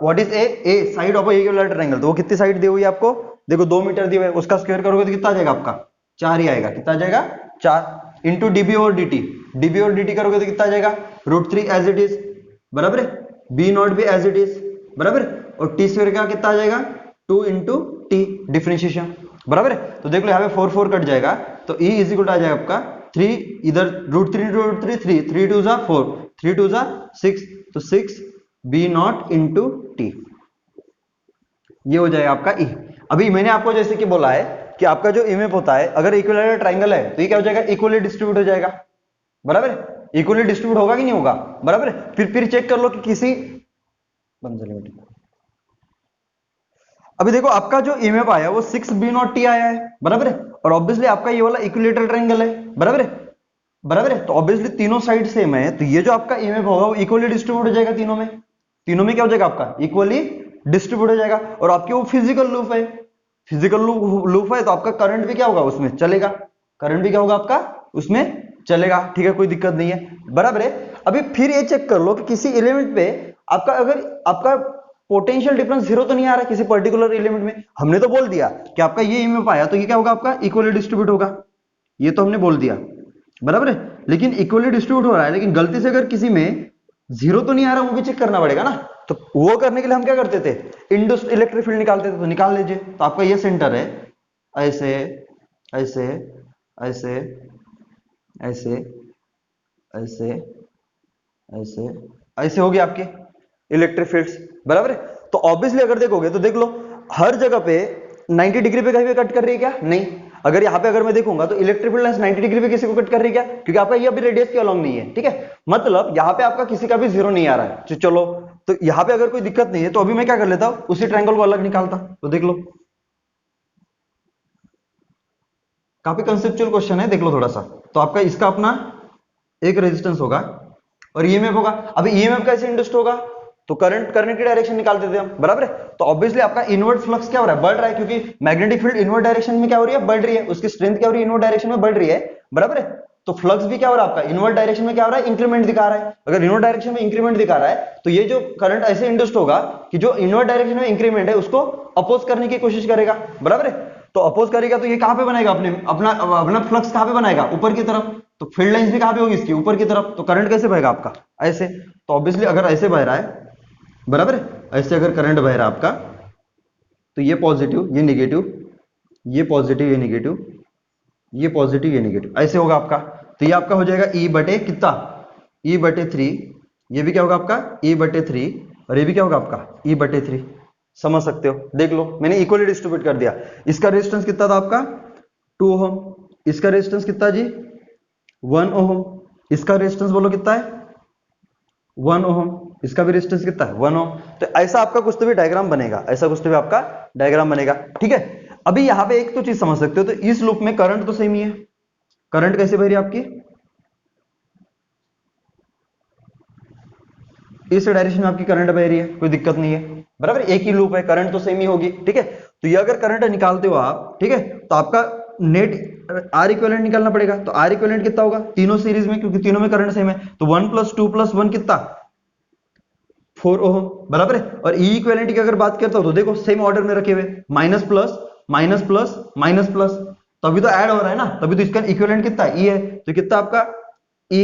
what is a side of equilateral triangle, तो वो कितनी साइड दी हुई है आपको, देखो 2 मीटर दी हुई है, उसका स्क्वायर करोगे तो कितना आ जाएगा आपका, 4 ही आएगा। कितना आ जाएगा, 4 इंटू डीबी और dt। डीबी और dt करोगे तो कितना आ जाएगा, √3 एज इट इज, बराबर है। बी नॉट भी एज इट इज, बराबर। और टी स्क्वायर का कितना आ जाएगा, 2 इंटू टी डिफरेंशिएशन, बराबर है। तो देख लो यहाँ पे 4 कट जाएगा, तो ई इज इक्वल आ जाएगा आपका 3, इधर √3 3 2 जा 4, 3 2 जा 6, तो 6 बी नॉट इंटू टी, ये हो जाएगा आपका ई। अभी मैंने आपको जैसे कि बोला है कि आपका जो इमेज होता है, अगर इक्विलैटरल ट्रायंगल है तो ये क्या हो जाएगा, इक्वली डिस्ट्रीब्यूट हो जाएगा, बराबर है। इक्वली डिस्ट्रीब्यूट होगा कि नहीं होगा, बराबर है। फिर चेक कर लो कि किसी अभी देखो आपका जो इमेज आया वो 6 बी नॉट टी आया है, बराबर है। और ऑब्वियसली आपका ये वाला इक्विलैटरल ट्रायंगल है, बराबर है, बराबर है। तो ऑब्वियसली तीनों साइड सेम है, तो ये जो आपका इमेज होगा वो इक्वली डिस्ट्रीब्यूट हो जाएगा तीनों में। तीनों में क्या हो जाएगा आपका, इक्वली डिस्ट्रीब्यूट हो जाएगा। और आपके वो फिजिकल लूप है, फिजिकल लूप है, तो आपका करंट भी क्या होगा उसमें चलेगा, करंट भी क्या होगा आपका उसमें चलेगा, ठीक है, कोई दिक्कत नहीं है, बराबर है। अभी फिर ये चेक कर लो कि किसी एलिमेंट पे आपका अगर आपका पोटेंशियल डिफरेंस जीरो तो नहीं आ रहा किसी पर्टिकुलर एलिमेंट में। हमने तो बोल दिया कि आपका ये इमेज आया तो ये क्या होगा आपका, इक्वली डिस्ट्रीब्यूट होगा, ये तो हमने बोल दिया, बराबर है। लेकिन इक्वली डिस्ट्रीब्यूट हो रहा है, लेकिन गलती से अगर किसी में जीरो तो नहीं आ रहा, वो भी चेक करना पड़ेगा ना। तो वो करने के लिए हम क्या करते थे, इंड्यूस्ड इलेक्ट्रिक फील्ड निकालते थे, तो निकाल लीजिए। तो आपका ये सेंटर है, ऐसे ऐसे ऐसे ऐसे ऐसे ऐसे ऐसे होगी आपकी इलेक्ट्रिक फील्ड्स, बराबर है। तो ऑब्वियसली अगर देखोगे तो देख लो हर जगह पे 90 डिग्री पे कहीं पे कट कर रही है क्या, नहीं। अगर यहाँ पे अगर मैं देखूंगा तो इलेक्ट्रिक फील्ड 90 डिग्री पे किसी को कट कर रही है क्या, क्योंकि आपका ये अभी रेडियस के अलोंग नहीं है, ठीक है। मतलब यहाँ पे आपका किसी का भी जीरो नहीं आ रहा है। चलो तो यहाँ पे अगर कोई दिक्कत नहीं है तो अभी मैं क्या कर लेता हूँ, उसी ट्रायंगल को अलग निकालता। तो देख लो काफी कंसेप्चुअल क्वेश्चन है, देख लो थोड़ा सा। तो आपका इसका अपना एक रेजिस्टेंस होगा और ईएमएफ होगा। अभी ईएमएफ कैसे इंड्यूस्ड होगा, तो करंट करने की डायरेक्शन निकालते थे हम, बराबर है। तो ऑब्वियसली आपका इनवर्ट फ्लक्स क्या हो रहा है, बढ़ रहा है, क्योंकि मैग्नेटिक फील्ड इनवर्ट डायरेक्शन में क्या हो रही है, बढ़ रही है, उसकी स्ट्रेंथ क्या हो रही है, इनवर्ट डायरेक्शन में बढ़ रही है, बराबर है। तो फ्लक्स भी क्या हो रहा है आपका, इनवर्ट डायरेक्शन में क्या हो रहा है, इंक्रीमेंट दिखा रहा है। अगर इनवर्ट डायरेक्शन में इंक्रीमेंट दिखा रहा है तो ये जो करंट ऐसे इंड्यूस्ड होगा कि जो इनवर्ट डायरेक्शन में इंक्रीमेंट है उसको अपोज करने की कोशिश करेगा, बराबर है। तो अपोज करेगा तो ये कहां पे बनाएगा, अपने अपना अपना फ्लक्स कहां पे बनाएगा, ऊपर की तरफ। तो फील्ड लाइंस भी कहां पे होगी इसकी, ऊपर की तरफ। तो करंट कैसे बहेगा आपका, ऐसे। तो ऑब्वियसली अगर ऐसे बह रहा है, बराबर है, ऐसे अगर करंट बह रहा है आपका, तो ये पॉजिटिव ये निगेटिव, ये पॉजिटिव ये निगेटिव, ये पॉजिटिव ये निगेटिव, ऐसे होगा आपका। तो ये आपका हो जाएगा ई बटे कितना, E/3। ये भी क्या होगा आपका E/3, और ये भी क्या होगा आपका E/3। समझ सकते हो, देख लो मैंने इक्वली डिस्ट्रीब्यूट कर दिया। इसका रेजिस्टेंस कितना था आपका 2 ओम, इसका रेजिस्टेंस कितना जी 1 ओम, इसका रेजिस्टेंस बोलो कितना है 1 ओम, इसका भी रेजिस्टेंस कितना है 1 ओम। तो ऐसा आपका कुछ तो भी डायग्राम बनेगा, ऐसा कुछ तो भी आपका डायग्राम बनेगा, ठीक है। अभी यहां पे एक तो चीज समझ सकते हो, तो इस लूप में करंट तो सेम ही है। करंट कैसे बह रही है आपकी, इस डायरेक्शन में आपकी करंट बह रही है, कोई दिक्कत नहीं है, बराबर। एक ही लूप है, करंट तो सेम ही होगी, ठीक है। तो ये अगर करंट निकालते हो आप, ठीक है, तो आपका नेट आर इक्विवेलेंट निकालना पड़ेगा। तो आर इक्विवेलेंट कितना होगा, तीनों सीरीज में, क्योंकि तीनों में करंट सेम है। तो 1 + 2 + 1 कितना 4 ओम, बराबर है। और ई इक्विवेलेंट की अगर बात करता हूं तो देखो सेम ऑर्डर में रखे हुए, minus plus minus plus minus plus, तभी तो ऐड हो रहा है ना, तभी तो इसका इक्विवेलेंट कितना ई है। तो कितना आपका ई,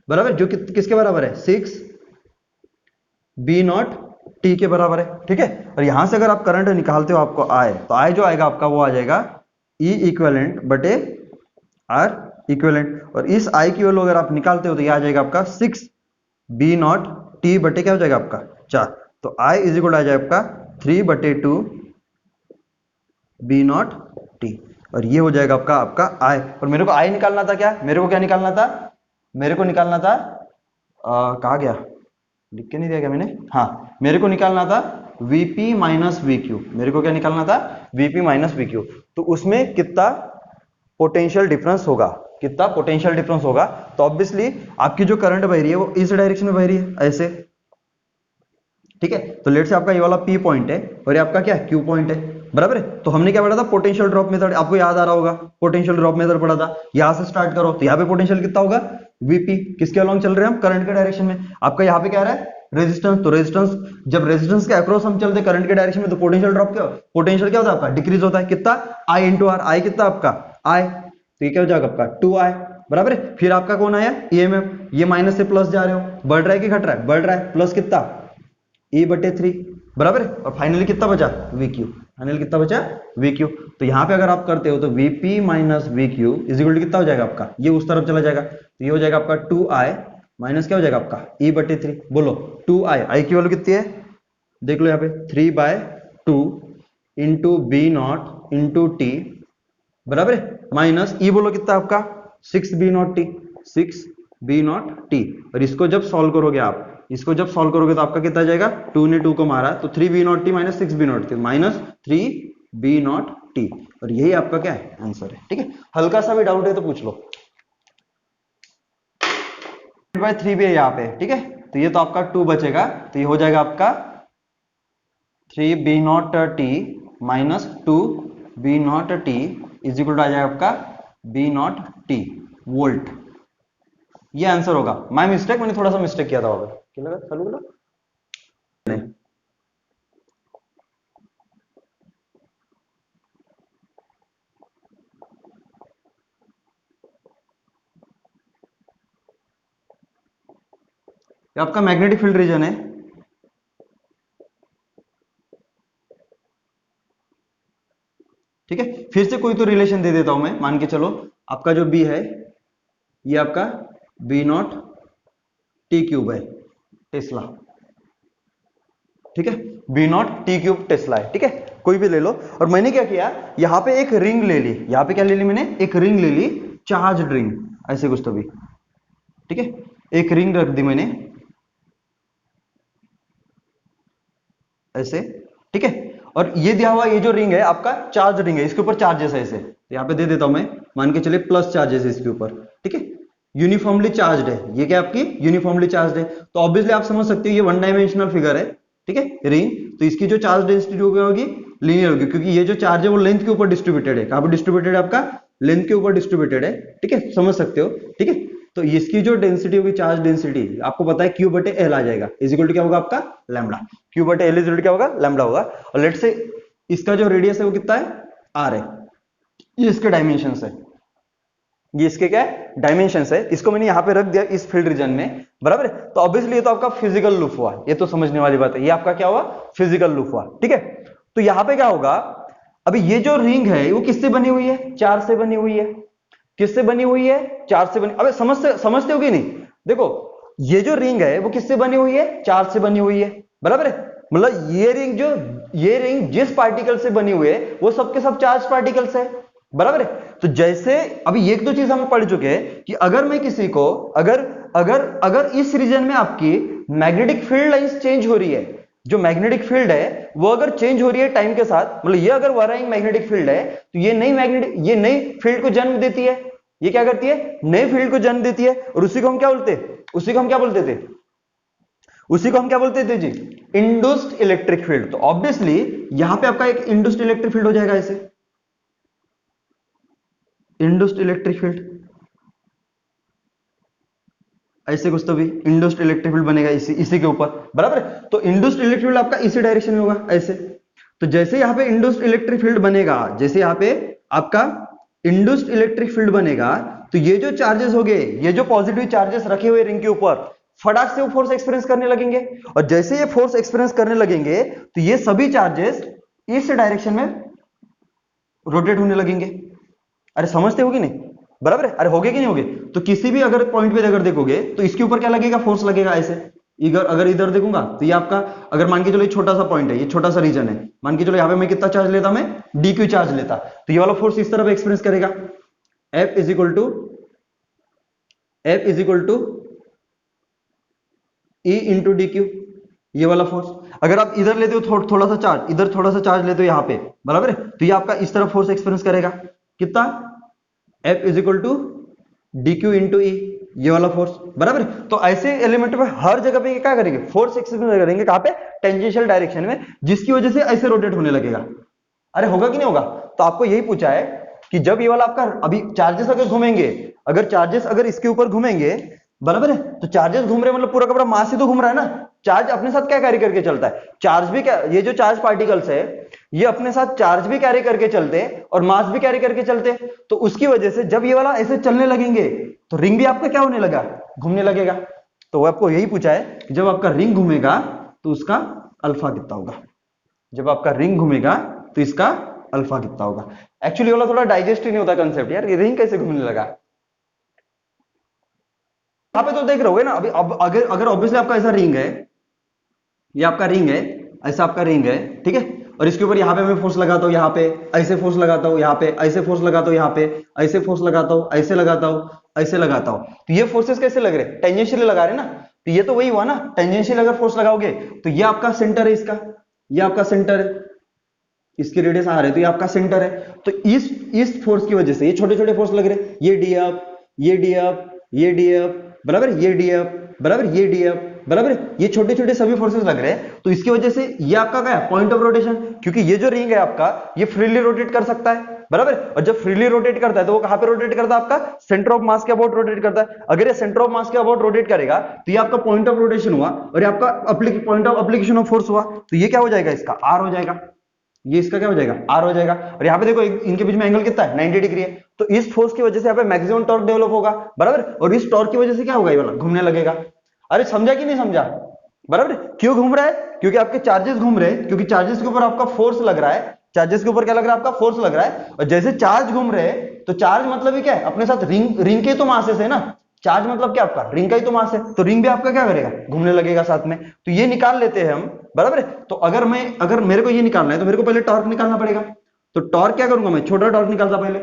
बराबर, जो किसके बराबर है 6 बी नॉट टी के बराबर है, ठीक है। और यहां से अगर आप करंट निकालते हो आपको आए, तो आए जो आएगा आपका वो आ जाएगा ई इक्विवेलेंट बटे आर इक्विवेलेंट। और इस आई की वैल्यू अगर आप निकालते हो तो ये आ जाएगा आपका 6 बी नॉट टी बटे क्या हो जाएगा आपका 4। तो आई इज इक्वल आ जाएगा आपका 3/2 बी नॉट टी, और ये हो जाएगा आपका आई। और मेरे को आई निकालना था, क्या मेरे को क्या निकालना था, मेरे को निकालना था कहा गया, लिख के नहीं दिया क्या मैंने, हाँ मेरे को निकालना था Vp माइनस VQ, मेरे को क्या निकालना था, Vp माइनस VQ। तो उसमें कितना पोटेंशियल डिफरेंस होगा, कितना पोटेंशियल डिफरेंस होगा, तो ऑब्वियसली आपकी जो करंट बह रही है वो इस डायरेक्शन में बह रही है, ऐसे, ठीक है। तो लेट से आपका ये वाला P पॉइंट है और ये आपका क्या है, Q पॉइंट है, बराबर है। तो हमने क्या पढ़ा था, पोटेंशियल ड्रॉप मेथड, आपको याद आ रहा होगा, पोटेंशियल ड्रॉप मेथड पढ़ा था। यहां से स्टार्ट करो तो यहाँ पे पोटेंशियल कितना होगा, Vp, किसके अलॉन्ग चल रहे हैं हम, करंट के डायरेक्शन में। आपका यहाँ पे क्या रहा है, रेजिस्टेंस, तो रेजिस्टेंस, जब रेजिस्टेंस के अक्रॉस हम चलते करंट के डायरेक्शन में, तो पोटेंशियल ड्रॉप क्या, पोटेंशियल क्या होता है आपका, डिक्रीज होता है, कितना, I इंटू आर, आई कितना आपका, I, तो ये क्या हो जाएगा आपका 2I, बराबर है। फिर आपका कौन आया, EMF, ये माइनस से प्लस जा रहे हो, बढ़ रहा है कि घट रहा है, बढ़ रहा है, प्लस कितना, E/3, बराबर है। और फाइनली कितना बचा, VQ, फाइनली कितना बचा, VQ। तो यहाँ पे अगर आप करते हो तो Vp minus VQ is equal to कितना हो जाएगा आपका, ये उस तरफ चला जाएगा, तो ये हो जाएगा आपका 2I माइनस क्या हो जाएगा आपका, E/3, बोलो 2I, I की वैल्यू कितनी है, देख लो यहाँ पे 3/2 इंटू B0 इंटू T, बराबर है, माइनस E बोलो कितना आपका 6B0T, 6B0T। और इसको जब सॉल्व करोगे आप, इसको जब सॉल्व करोगे तो आपका कितना आ जाएगा, 2 ने 2 को मारा तो 3B0T minus 6B0T, minus 3B0T। और यही आपका क्या है, आंसर है, ठीक है। हल्का सा भी डाउट है तो पूछ लो। 3 भी है यहाँ पे, ठीक है। तो ये तो आपका 2 बचेगा, तो ये हो जाएगा आपका 3B0T minus 2B0T is equal to आ जाएगा आपका B0T वोल्ट। ये आंसर होगा। माय मिस्टेक, मैंने थोड़ा सा मिस्टेक किया था वहां पे, क्या लगा चालू करो नहीं। ये आपका मैग्नेटिक फील्ड रीजन है, ठीक है। फिर से कोई तो रिलेशन दे देता हूं मैं, मान के चलो आपका जो B है ये आपका B0T³ है, टेस्ला, ठीक है, B0T³ टेस्ला है, ठीक है। कोई भी ले लो। और मैंने क्या किया, यहां पे एक रिंग ले ली, यहां पे क्या ले ली मैंने, एक रिंग ले ली, चार्ज रिंग, ऐसे कुछ तो भी, ठीक है। एक रिंग रख दी मैंने ऐसे, ठीक है। और ये दिया हुआ ये जो रिंग है आपका चार्ज रिंग है, इसके ऊपर चार्जेस है ऐसे, तो यहाँ पे दे देता हूं मैं, मान के चलिए प्लस चार्जेस है इसके ऊपर, ठीक है। यूनिफॉर्मली चार्ज है, ये क्या आपकी यूनिफॉर्मली चार्ज है, तो ऑब्वियसली आप समझ सकते हो ये वन डायमेंशनल फिगर है, ठीक है, रिंग। तो इसकी जो चार्ज डेंसिटी होगी लीनियर होगी, क्योंकि ये जो चार्ज है वो लेंथ के ऊपर डिस्ट्रीब्यूटेड है, कहां पर डिस्ट्रीब्यूटेड है आपका, लेंथ के ऊपर डिस्ट्रीब्यूटेड है, ठीक है, समझ सकते हो, ठीक है। तो इसकी जो डेंसिटी होगी, चार्ज डेंसिटी आपको पता है Q/L आ जाएगा, इज इक्वल टू क्या होगा आपका lambda, Q/L is equal to क्या होगा, लैम्डा होगा। और लेट से इसका जो रेडियस है वो कितना है, R है, ये इसके डायमेंशन है, ये इसके क्या है डायमेंशन है। इसको मैंने यहां पे रख दिया इस फील्ड रीजन में, बराबर है। तो ऑब्वियसली ये तो आपका फिजिकल लूप हुआ, ये तो समझने वाली बात है, ये आपका क्या हुआ, फिजिकल लूप हुआ, ठीक है। तो यहां पे क्या होगा, अभी ये जो रिंग है वो किससे बनी हुई है, चार्ज से बनी हुई है, किससे बनी हुई है, चार्ज से बनी, अबे समझते हो कि नहीं, देखो ये जो रिंग है वो किससे बनी हुई है, चार्ज से बनी हुई है, बराबर है। मतलब ये रिंग जिस पार्टिकल से बनी हुई है वो सबके सब चार्ज पार्टिकल्स है, बराबर है। तो जैसे अभी एक दो चीज हम पढ़ चुके हैं कि अगर मैं किसी को अगर अगर अगर इस रीजन में आपकी मैग्नेटिक फील्ड लाइंस चेंज हो रही है, जो मैग्नेटिक फील्ड है वो अगर चेंज हो रही है टाइम के साथ, मतलब ये अगर वराइंग मैग्नेटिक फील्ड है तो ये नई फील्ड को जन्म देती है, ये क्या करती है, नई फील्ड को जन्म देती है। और उसी को हम क्या बोलते थे, उसी को हम क्या बोलते थे जी, इंड्यूस्ड इलेक्ट्रिक फील्ड। तो ऑब्वियसली यहां पे आपका एक इंड्यूस्ड इलेक्ट्रिक फील्ड हो जाएगा, ऐसे इंड्यूस्ड इलेक्ट्रिक फील्ड, ऐसे कुछ तो भी इंड्यूस्ड इलेक्ट्रिक फील्ड बनेगा इसी के ऊपर, बराबर है। तो इंड्यूस्ड इलेक्ट्रिक फील्ड आपका इसी डायरेक्शन में होगा, ऐसे। तो जैसे यहां पे इंड्यूस्ड इलेक्ट्रिक फील्ड बनेगा, जैसे यहां पे आपका इंड्यूस्ड इलेक्ट्रिक फील्ड बनेगा, तो ये जो चार्जेस हो गए, ये जो पॉजिटिव चार्जेस रखे हुए रिंग के ऊपर, फटाक से वो फोर्स एक्सपीरियंस करने लगेंगे। और जैसे ये फोर्स एक्सपीरियंस करने लगेंगे तो ये सभी चार्जेस इस डायरेक्शन में रोटेट होने लगेंगे। अरे समझते हो कि नहीं, बराबर है, अरे होगे कि नहीं होगे। तो किसी भी अगर पॉइंट पे अगर देखोगे तो इसके ऊपर क्या लगेगा, फोर्स लगेगा ऐसे। अगर इधर देखूंगा तो ये आपका, अगर मान के चलो ये छोटा सा पॉइंट है, ये छोटा सा रीजन है, मान के चलो यहाँ पे मैं कितना चार्ज लेता, मैं DQ चार्ज लेता, तो ये वाला फोर्स इस तरफ एक्सपीरियंस करेगा, F is equal to E into DQ, ये वाला फोर्स। अगर आप इधर लेते हो थोड़ा सा चार्ज, इधर थोड़ा सा चार्ज लेते हो यहाँ पे, बराबर है, तो ये आपका इस तरफ फोर्स एक्सपीरियंस करेगा कितना, F is equal to d q into E, ये वाला फोर्स, बराबर है। तो ऐसे एलिमेंट में हर जगह पे क्या करेंगे, फोर्स एक्सपीरियंस करेंगे, कहाँ पे, टेंजेंशियल डायरेक्शन में, जिसकी वजह से ऐसे रोटेट होने लगेगा। अरे होगा कि नहीं होगा? तो आपको यही पूछा है कि जब ये वाला आपका अभी चार्जेस अगर घूमेंगे, अगर चार्जेस अगर इसके ऊपर घूमेंगे, बराबर है, तो चार्जेस घूम रहे मतलब पूरा का पूरा मास ही तो घूम रहा है ना। चार्ज अपने साथ क्या कैरी करके चलता है, चार्ज भी क्या, ये जो चार्ज पार्टिकल्स है ये अपने साथ चार्ज भी कैरी करके चलते हैं और मास भी कैरी करके चलते हैं। तो उसकी वजह से जब ये वाला ऐसे चलने लगेंगे तो रिंग भी आपका क्या होने लगा, घूमने लगेगा। तो वो आपको यही पूछा है कि जब आपका रिंग घूमेगा तो उसका अल्फा कितना होगा, जब आपका रिंग घूमेगा तो इसका अल्फा कितना होगा। एक्चुअली वाला थोड़ा डाइजेस्ट ही नहीं होता कंसेप्ट यार, ये रिंग कैसे घूमने लगा। यहाँ पे तो देख रहे हो ना अभी, अब अगर ऑब्वियसली आपका ऐसा रिंग है, ये आपका रिंग है, ऐसा आपका रिंग है, ठीक है, और इसके ऊपर यहाँ पे मैं फोर्स लगाता हूँ, यहाँ पे ऐसे फोर्स लगाता हूँ, यहाँ पे ऐसे फोर्स लगाता हूँ, यहाँ पे ऐसे फोर्स लगाता हूँ, ऐसे लगाता हूँ, ऐसे लगाता हूँ, तो ये फोर्सेस कैसे लग रहे, टेंजेंशियली लगा रहे ना। तो ये तो वही हुआ ना, टेंजेंशियल अगर फोर्स लगाओगे तो ये आपका सेंटर है, इसका ये आपका सेंटर है, इसकी रेडियस आ रही है तो ये आपका सेंटर है। तो इस फोर्स की वजह से ये छोटे छोटे फोर्स लग रहे हैं, ये डी अप, ये डी अप, ये डी अप, बराबर, ये डी अप, बराबर, ये डी अप, बराबर, ये छोटे छोटे सभी फोर्सेस लग रहे हैं। तो इसकी वजह से ये आपका क्या है, पॉइंट ऑफ रोटेशन, क्योंकि ये जो रिंग है आपका ये फ्रीली रोटेट कर सकता है, बराबर। और जब फ्रीली रोटेट करता है तो वो कहां पे रोटेट करता है, आपका सेंटर ऑफ मास के अबाउट रोटेट करता है। अगर ये सेंटर ऑफ मास के अबाउट रोटेट करेगा तो ये आपका पॉइंट ऑफ रोटेशन हुआ और ये आपका point of application of force हुआ, तो ये क्या हो जाएगा, इसका आर हो जाएगा, ये इसका क्या हो जाएगा, आर हो जाएगा। और यहाँ पे देखो इनके बीच में एंगल कितना है, 90 डिग्री है। तो इस फोर्स की वजह से यहाँ पे मैक्सिमम टॉर्क डेवलप होगा, बराबर, और इस टॉर्क की वजह से क्या होगा, ये वाला घूमने लगेगा। अरे समझा कि नहीं समझा, बराबर। क्यों घूम रहा है, क्योंकि आपके चार्जेस घूम रहे हैं, क्योंकि चार्जेस के ऊपर आपका फोर्स लग रहा है, चार्जेस के ऊपर क्या लग रहा है, आपका फोर्स लग रहा है। और जैसे चार्ज घूम रहे हैं तो चार्ज मतलब ही क्या है, अपने साथ रिंग के तो मासेस है ना, चार्ज मतलब क्या, आपका रिंग का ही तो मास है, तो रिंग भी आपका क्या करेगा, घूमने लगेगा साथ में। तो ये निकाल लेते हैं हम, बराबर है। तो अगर मेरे को ये निकालना है तो मेरे को पहले टॉर्क निकालना पड़ेगा। तो टॉर्क क्या करूंगा मैं, छोटा टॉर्क निकालता पहले,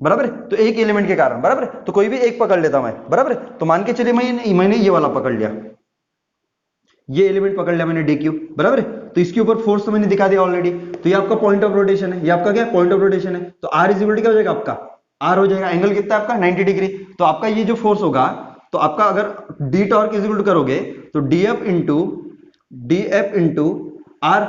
बराबर है। तो एक एलिमेंट के कारण, बराबर है, तो कोई भी एक पकड़ लेता मैं, बराबर है। तो मान के चलिए मैंने ये वाला पकड़ लिया, ये एलिमेंट पकड़ लिया मैंने, डी क्यू, बराबर है। तो इसके ऊपर फोर्स तो मैंने दिखा दिया ऑलरेडी, तो ये आपका पॉइंट ऑफ रोटेशन है, ये आपका क्या पॉइंट ऑफ रोटेशन है। तो आर इज इक्वल टू क्या हो जाएगा, आपका आर हो जाएगा, एंगल कितना है आपका 90 डिग्री। तो आपका ये जो फोर्स होगा, तो आपका अगर d torque is equal to करोगे तो डी एफ इंटू आर,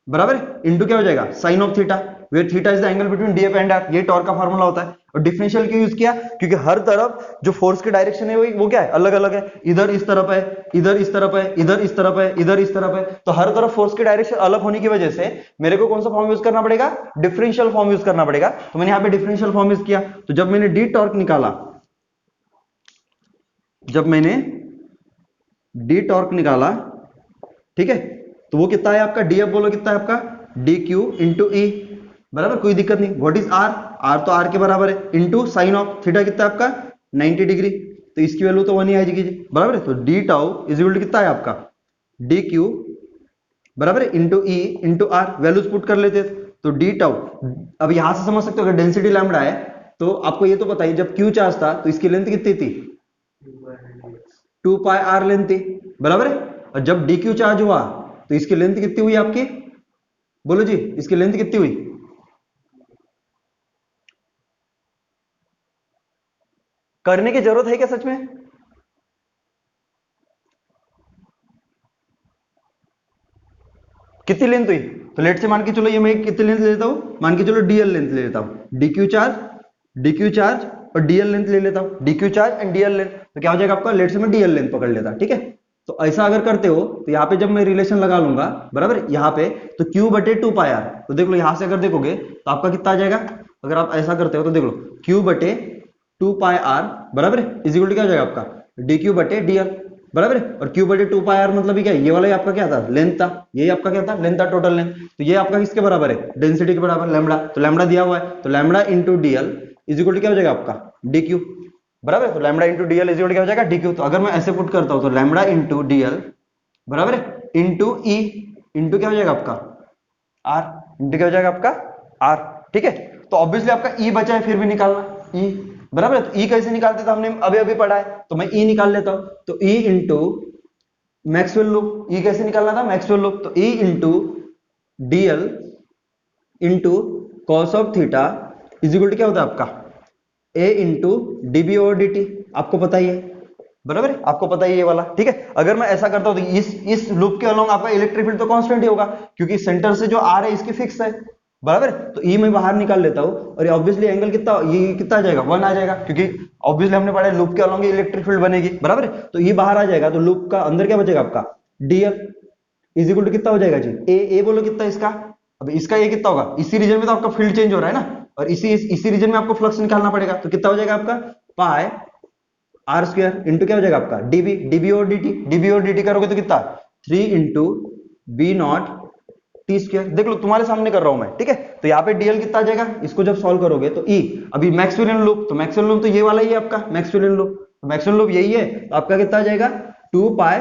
बराबर, इंटू क्या हो जाएगा, sine of theta, where theta is the angle between d f and r, ये टॉर्क का फार्मूला होता है। और डिफरेंशियल क्यों यूज किया, क्योंकि हर तरफ जो फोर्स की डायरेक्शन है वो क्या है, अलग अलग है। इधर इस तरफ है, इधर इस तरफ है, इधर इस तरफ है, इधर इस तरफ है, तो हर तरफ फोर्स की डायरेक्शन अलग होने की वजह से मेरे को कौन सा फॉर्म यूज करना पड़ेगा, डिफरेंशियल फॉर्म यूज करना पड़ेगा। तो मैंने यहाँ पे डिफरेंशियल फॉर्म यूज किया। तो जब मैंने डी टॉर्क निकाला, जब मैंने डी टॉर्क निकाला, ठीक है, तो वो कितना है आपका, डी एफ बोलो कितना है आपका, डी क्यू इंटू ई, बराबर, कोई दिक्कत नहीं। व्हाट इज आर, आर तो आर के बराबर है, इंटू साइन ऑफ थीटा कितना है आपका 90 डिग्री, तो इसकी वैल्यू तो 1 ही आएगी, बराबर है। तो d tau is equal to कितना है आपका, डी क्यू, बराबर है, into e into r, values put कर लेते। तो डी टाउ, अब यहां से समझ सकते हो, अगर डेंसिटी लैम्बडा है तो आपको ये तो पता ही, जब क्यू चार्ज था तो इसकी लेंथ कितनी थी, 2 पाई आर लेंथ थी, बराबर है। और जब डी क्यू चार्ज हुआ तो इसकी लेंथ कितनी हुई आपकी, बोलो जी, इसकी लेंथ कितनी हुई, करने की जरूरत है क्या सच में, कितनी लेंथ हुई। तो लेट से मान के चलो ये मैं कितनी लेंथ ले लेता हूं, मान के चलो डीएल लेंथ ले लेता हूं, डीक्यू चार्ज और डीएल लेंथ ले लेता हूं, d q charge and d l length, तो क्या हो जाएगा आपका, लेट से मैं डीएल लेंथ पकड़ लेता, ठीक है। तो ऐसा अगर करते हो तो यहाँ पे जब मैं रिलेशन लगा लूंगा, बराबर, यहाँ पे तो क्यू बटे 2 पाई आर, तो देख लो यहां से अगर देखोगे तो आपका कितना आ जाएगा, अगर आप ऐसा करते हो तो देख लो क्यू बटे 2 पाई आर, बराबर, इज इक्वल टू क्या हो जाएगा आपका, डी क्यू बटे डीएल, बराबर है। और क्यू बटे 2 पाई आर मतलब क्या है, ये वाला आपका क्या था, लेंथ था, ये आपका क्या था, लेंथ था, टोटल लेंथ। तो ये आपका किसके बराबर है, डेंसिटी के बराबर, लैम्बडा। तो लैम्बडा दिया हुआ है, तो lambda into d l is equal to क्या हो जाएगा आपका, डी क्यू, बराबर। तो lambda into d l is equal to क्या हो जाएगा, डी क्यू। तो अगर मैं ऐसे पुट करता हूं तो लैम्बडा इंटू डीएल, बराबर है, इंटू ई इंटू क्या हो जाएगा आपका आर, इंटू क्या हो जाएगा आपका आर, ठीक है। तो ऑब्वियसली आपका ई बचा है, फिर भी निकालना ई, बराबर है। तो ई कैसे निकालते थे, हमने अभी अभी पढ़ा है, तो मैं ई निकाल लेता हूं। तो e into Maxwell loop, e कैसे निकालना था, मैक्सवेल लूप, तो e into d l into cos of theta is equal to क्या होता है आपका, ए इंटू डीबी ओवर डी, आपको पता ही है, बराबर है, आपको पता ही है ये वाला, ठीक है। अगर मैं ऐसा करता हूं तो इस लूप के अलोंग आपका इलेक्ट्रिक फील्ड तो कांस्टेंट ही होगा, क्योंकि सेंटर से जो आर है इसकी फिक्स है, बराबर है। तो ई मैं बाहर निकाल लेता हूं, और ऑब्वियसली एंगल कितना, ये कितना आ जाएगा, 1 आ जाएगा, क्योंकि ऑब्वियसली हमने पढ़ा है लूप के अलोंग इलेक्ट्रिक फील्ड बनेगी, बराबर है। तो ये बाहर आ जाएगा, तो लूप का अंदर क्या बचेगा आपका, डीएल इज इक्वल टू कितना हो जाएगा जी, ए बोलो कितना इसका, अब इसका ये कितना होगा, इसी रीजन में तो आपका फील्ड चेंज हो रहा है ना, और इसी रीजन में आपको फ्लक्स निकालना पड़ेगा, तो कितना हो जाएगा आपका, पाई आर स्क्वायर इंटू क्या हो जाएगा आपका, डीबी और डी टी करोगे तो कितना, 3 into B not t square, देख लो तुम्हारे सामने कर रहा हूं मैं, ठीक है। तो यहाँ पे डीएल कितना आ जाएगा, इसको जब सॉल्व करोगे तो ई, अभी मैक्सवेलियन लूप, तो मैक्सवेलियन लूप तो ये वाला ही है आपका मैक्सवेलियन लूप, तो मैक्सवेलियन लूप यही है, तो आपका कितना आ जाएगा, 2 pi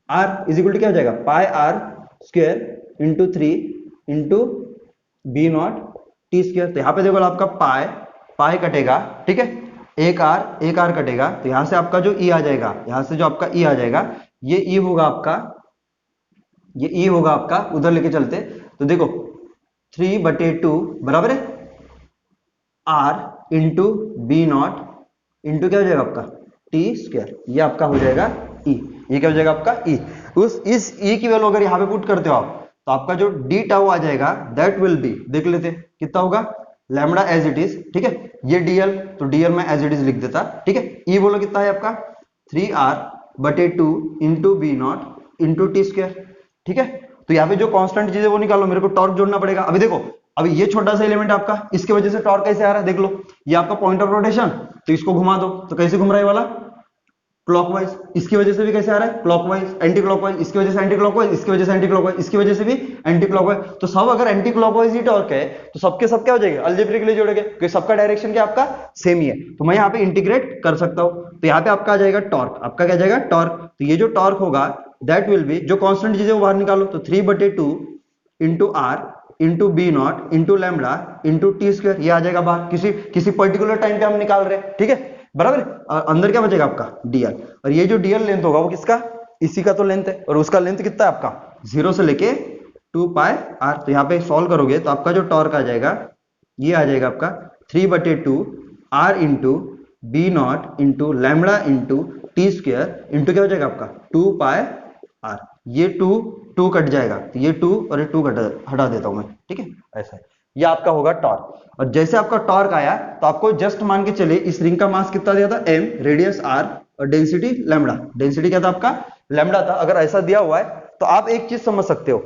R is equal to क्या हो जाएगा, pi r square into 3 into B not t square. तो यहाँ पे देखो आपका पाई पाई कटेगा, ठीक है, एक आर कटेगा, तो यहां से आपका जो ई आ जाएगा, यहां से जो आपका ई आ जाएगा, ये ई होगा आपका, ये ई होगा आपका, उधर लेके चलते, तो देखो 3/2 बराबर है r into B not into क्या हो जाएगा आपका, टी स्क्वायर, ये आपका हो जाएगा ई, ये क्या हो जाएगा आपका ई। उस इस ई की वैल्यू अगर यहां पे पुट करते हो आप, तो आपका जो डी टाउ आ जाएगा दैट विल बी, देख लेते हैं कितना होगा, लैम्डा एज इट इज, ठीक है, ये डीएल, तो डीएल में एज इट इज लिख देता, ठीक है। ई बोलो कितना है आपका, 3r/2 into B not into t square, ठीक है। तो यहाँ पे जो कांस्टेंट चीज है वो निकालो, मेरे को टॉर्क जोड़ना पड़ेगा। अभी देखो, अभी ये छोटा सा एलिमेंट आपका, इसकी वजह से टॉर्क कैसे आ रहा है देख लो, ये आपका पॉइंट ऑफ रोटेशन, तो इसको घुमा दो, तो कैसे घूम रहा है वाला, क्लॉकवाइज, इसकी वजह से भी कैसे आ रहा है, क्लॉकवाइज, एंटी क्लॉकवाइज, इसकी वजह से एंटी क्लॉकवाइज, इसकी वजह से एंटी क्लॉकवाइज, इसकी वजह से भी एंटी क्लॉकवाइज, तो सब अगर एंटी क्लॉकवाइज ही टॉर्क है, तो सबके सब क्या हो जाएंगे, अलजेब्रिकली जोड़ेंगे, क्योंकि सबका डायरेक्शन क्या आपका सेम ही है, तो मैं यहाँ पे इंटीग्रेट कर सकता हूँ, तो यहाँ पे आपका आ जाएगा टॉर्क, आपका क्या जाएगा टॉर्क, तो ये जो टॉर्क होगा दैट विल बी, जो कांस्टेंट चीज है वो बाहर निकालो, तो 3/2 into r into B not into lambda into t square, ये आ जाएगा बाहर, किसी पर्टिकुलर टाइम पे हम निकाल रहे हैं, ठीक है, बराबर। अंदर क्या बचेगा आपका डीएल, और ये जो डीएल लेंथ होगा वो किसका, इसी का तो लेंथ है, और उसका लेंथ कितना है आपका, 0 से लेके 2 पाई आर, तो यहाँ पे सॉल्व करोगे तो आपका जो टॉर्क आ जाएगा, ये आ जाएगा आपका 3/2 r into B not into lambda into t square into क्या हो जाएगा आपका 2 पाई आर, ये 2 कट जाएगा, तो ये 2 और ये 2 हटा देता हूं मैं, ठीक है, ऐसा है, ये आपका होगा टॉर्क। और जैसे आपका टॉर्क आया तो आपको जस्ट मान के चले, इस रिंग का मास कितना दिया था, m, रेडियस r, और डेंसिटी लैम्डा, डेंसिटी क्या था आपका, लैम्डा था। अगर ऐसा दिया हुआ है तो आप एक चीज समझ सकते हो,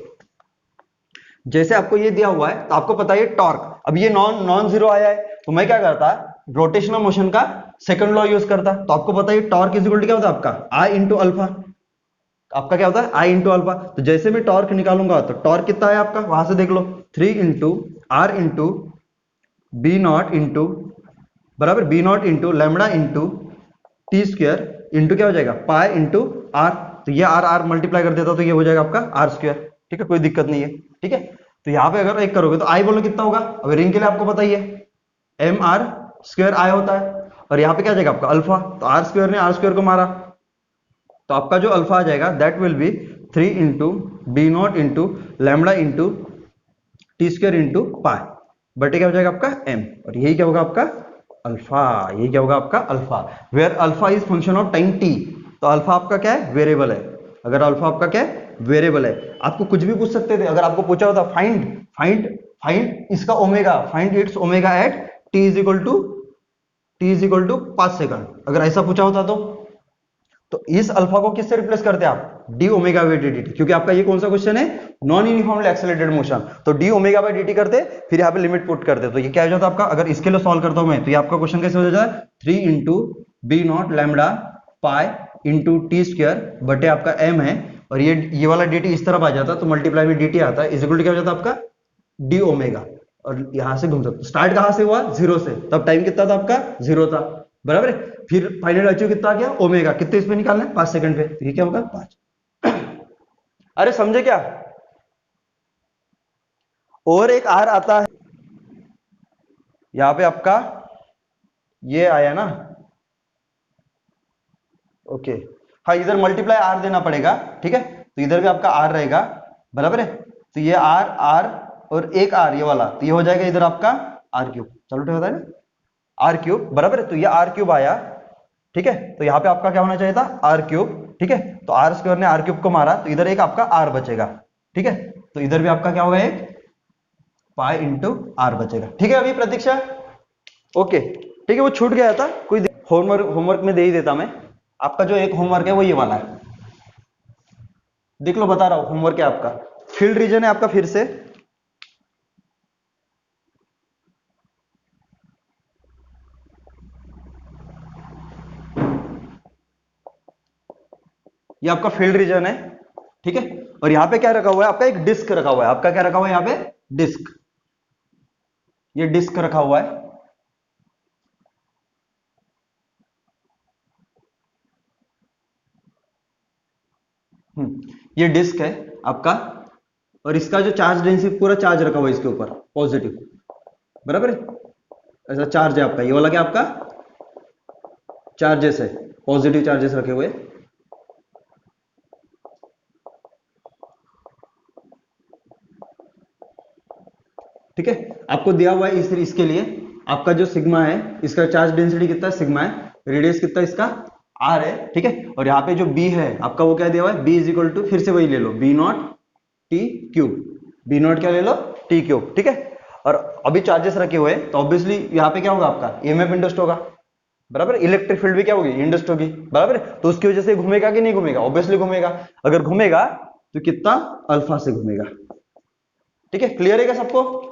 जैसे आपको ये दिया हुआ है तो आपको पता है टॉर्क, अब ये नॉन जीरो आया है, तो मैं क्या करता, रोटेशनल मोशन का सेकंड लॉ यूज करता, तो आपको पता है टॉर्क इज इक्वल टू क्या होता है आपका, आई इंटू अल्फा, आपका क्या होता है आई इंटू अल्फा, तो जैसे मैं टॉर्क निकालूंगा तो टॉर्क कितना है आपका, वहां से देख लो, 3 into r into B not into, बराबर, B not into lambda into t square into क्या हो जाएगा, पाई इंटू आर, तो ये आर आर मल्टीप्लाई कर देता तो ये हो जाएगा आपका आर स्क्वायर, ठीक है, कोई दिक्कत नहीं है, ठीक है। तो यहाँ पे अगर एक करोगे तो आई बोलो कितना होगा, अब रिंग के लिए आपको पता ही है एम आर स्क्वायर आई होता है, और यहाँ पे क्या जाएगा आपका अल्फा, तो आर स्क्वायर ने आर स्क्वायर को मारा, तो आपका जो अल्फा आ जाएगा that will be 3 into B not into lambda into t square into pi, बटे क्या हो जाएगा आपका m, और यही क्या होगा आपका अल्फा, यही क्या होगा आपका alpha, where alpha is function of time t, तो अल्फा आपका क्या है, वेरिएबल है, अगर अल्फा आपका क्या है, वेरिएबल है। आपको कुछ भी पूछ सकते थे, अगर आपको पूछा होता फाइंड फाइंड फाइंड इसका omega, find its omega at t is equal to 5 second, अगर ऐसा पूछा होता तो इस अल्फा को किससे रिप्लेस करते आप, D omega by d T, क्योंकि आपका ये कौन सा क्वेश्चन है, नॉन यूनिफॉर्मली एक्सेलरेटेड मोशन, तो D omega by d T करते, फिर यहाँ पे लिमिट पुट करते, तो ये क्या हो जाता आपका, अगर इसके लिए सॉल्व करता हूं मैं तो ये आपका क्वेश्चन कैसे हो जाता है, 3 into B not lambda pi into t square बटे आपका एम है, और ये वाला डी टी इस तरफ आ जाता तो मल्टीप्लाई में डी टी आता है, इज इक्वल टू क्या हो जाता आपका डी ओमेगा, और यहां से घूम सकते, स्टार्ट कहां से हुआ, 0 से, तब टाइम कितना था आपका 0 था, बराबर है, फिर फाइनल अचीव कितना आ गया ओमेगा, कितने इसमें निकालना है 5 सेकंड पे, तो ये क्या होगा 5। अरे समझे क्या, और एक आर आता है, यहां पे आपका ये आया ना, ओके, हाँ इधर मल्टीप्लाई आर देना पड़ेगा, ठीक है, तो इधर भी आपका आर रहेगा, बराबर है। तो ये आर आर और एक आर ये वाला, तो ये हो जाएगा इधर आपका आर क्यूब। चलो ठीक होता है ना, आर क्यूब, बराबर है। तो ये आर क्यूब आया, ठीक है, तो यहाँ पे आपका क्या होना चाहिए था, आर क्यूब, ठीक है। तो आर स्क्वायर ने आर क्यूब को मारा, तो इधर एक आपका आर बचेगा, ठीक है। तो इधर भी आपका क्या होगा, एक पाई इंटू आर बचेगा, ठीक है। अभी प्रतीक्षा, ओके, ठीक है। वो छूट गया था, कोई होमवर्क, होमवर्क में दे ही देता मैं। आपका जो एक होमवर्क है वो ये वाला है, देख लो, बता रहा हूं होमवर्क है आपका। फील्ड रीजन है आपका, फिर से ये आपका फील्ड रीजन है, ठीक है। और यहां पे क्या रखा हुआ है आपका, एक डिस्क रखा हुआ है आपका, क्या रखा हुआ है यहां पे, डिस्क, ये डिस्क रखा हुआ है, ये डिस्क है आपका। और इसका जो चार्ज डेंसिटी, पूरा चार्ज रखा हुआ है इसके ऊपर, पॉजिटिव, बराबर है। ऐसा चार्ज है आपका, ये वाला क्या आपका चार्जेस है, पॉजिटिव चार्जेस रखे हुए, ठीक है। आपको दिया हुआ है इसके लिए आपका जो सिग्मा है, इसका चार्ज डेंसिटी कितना है, सिग्मा है, रेडियस कितना है इसका, आर है, ठीक है। और यहाँ पे जो बी है आपका, वो क्या दिया हुआ है, बी इज इक्वल टू, फिर से वही ले लो, B not t cube, B naught क्या ले लो, टी क्यूब, ठीक है। और अभी चार्जेस रखे हुए, तो ऑब्वियसली यहाँ पे क्या होगा आपका, ईएमएफ इंडस्ट होगा, बराबर। इलेक्ट्रिक फील्ड भी क्या होगी, इंडस्ट होगी, बराबर। तो उसकी वजह से घूमेगा कि नहीं घूमेगा, ऑब्वियसली घूमेगा। अगर घूमेगा तो कितना, अल्फा से घूमेगा, ठीक है। क्लियर है क्या सबको।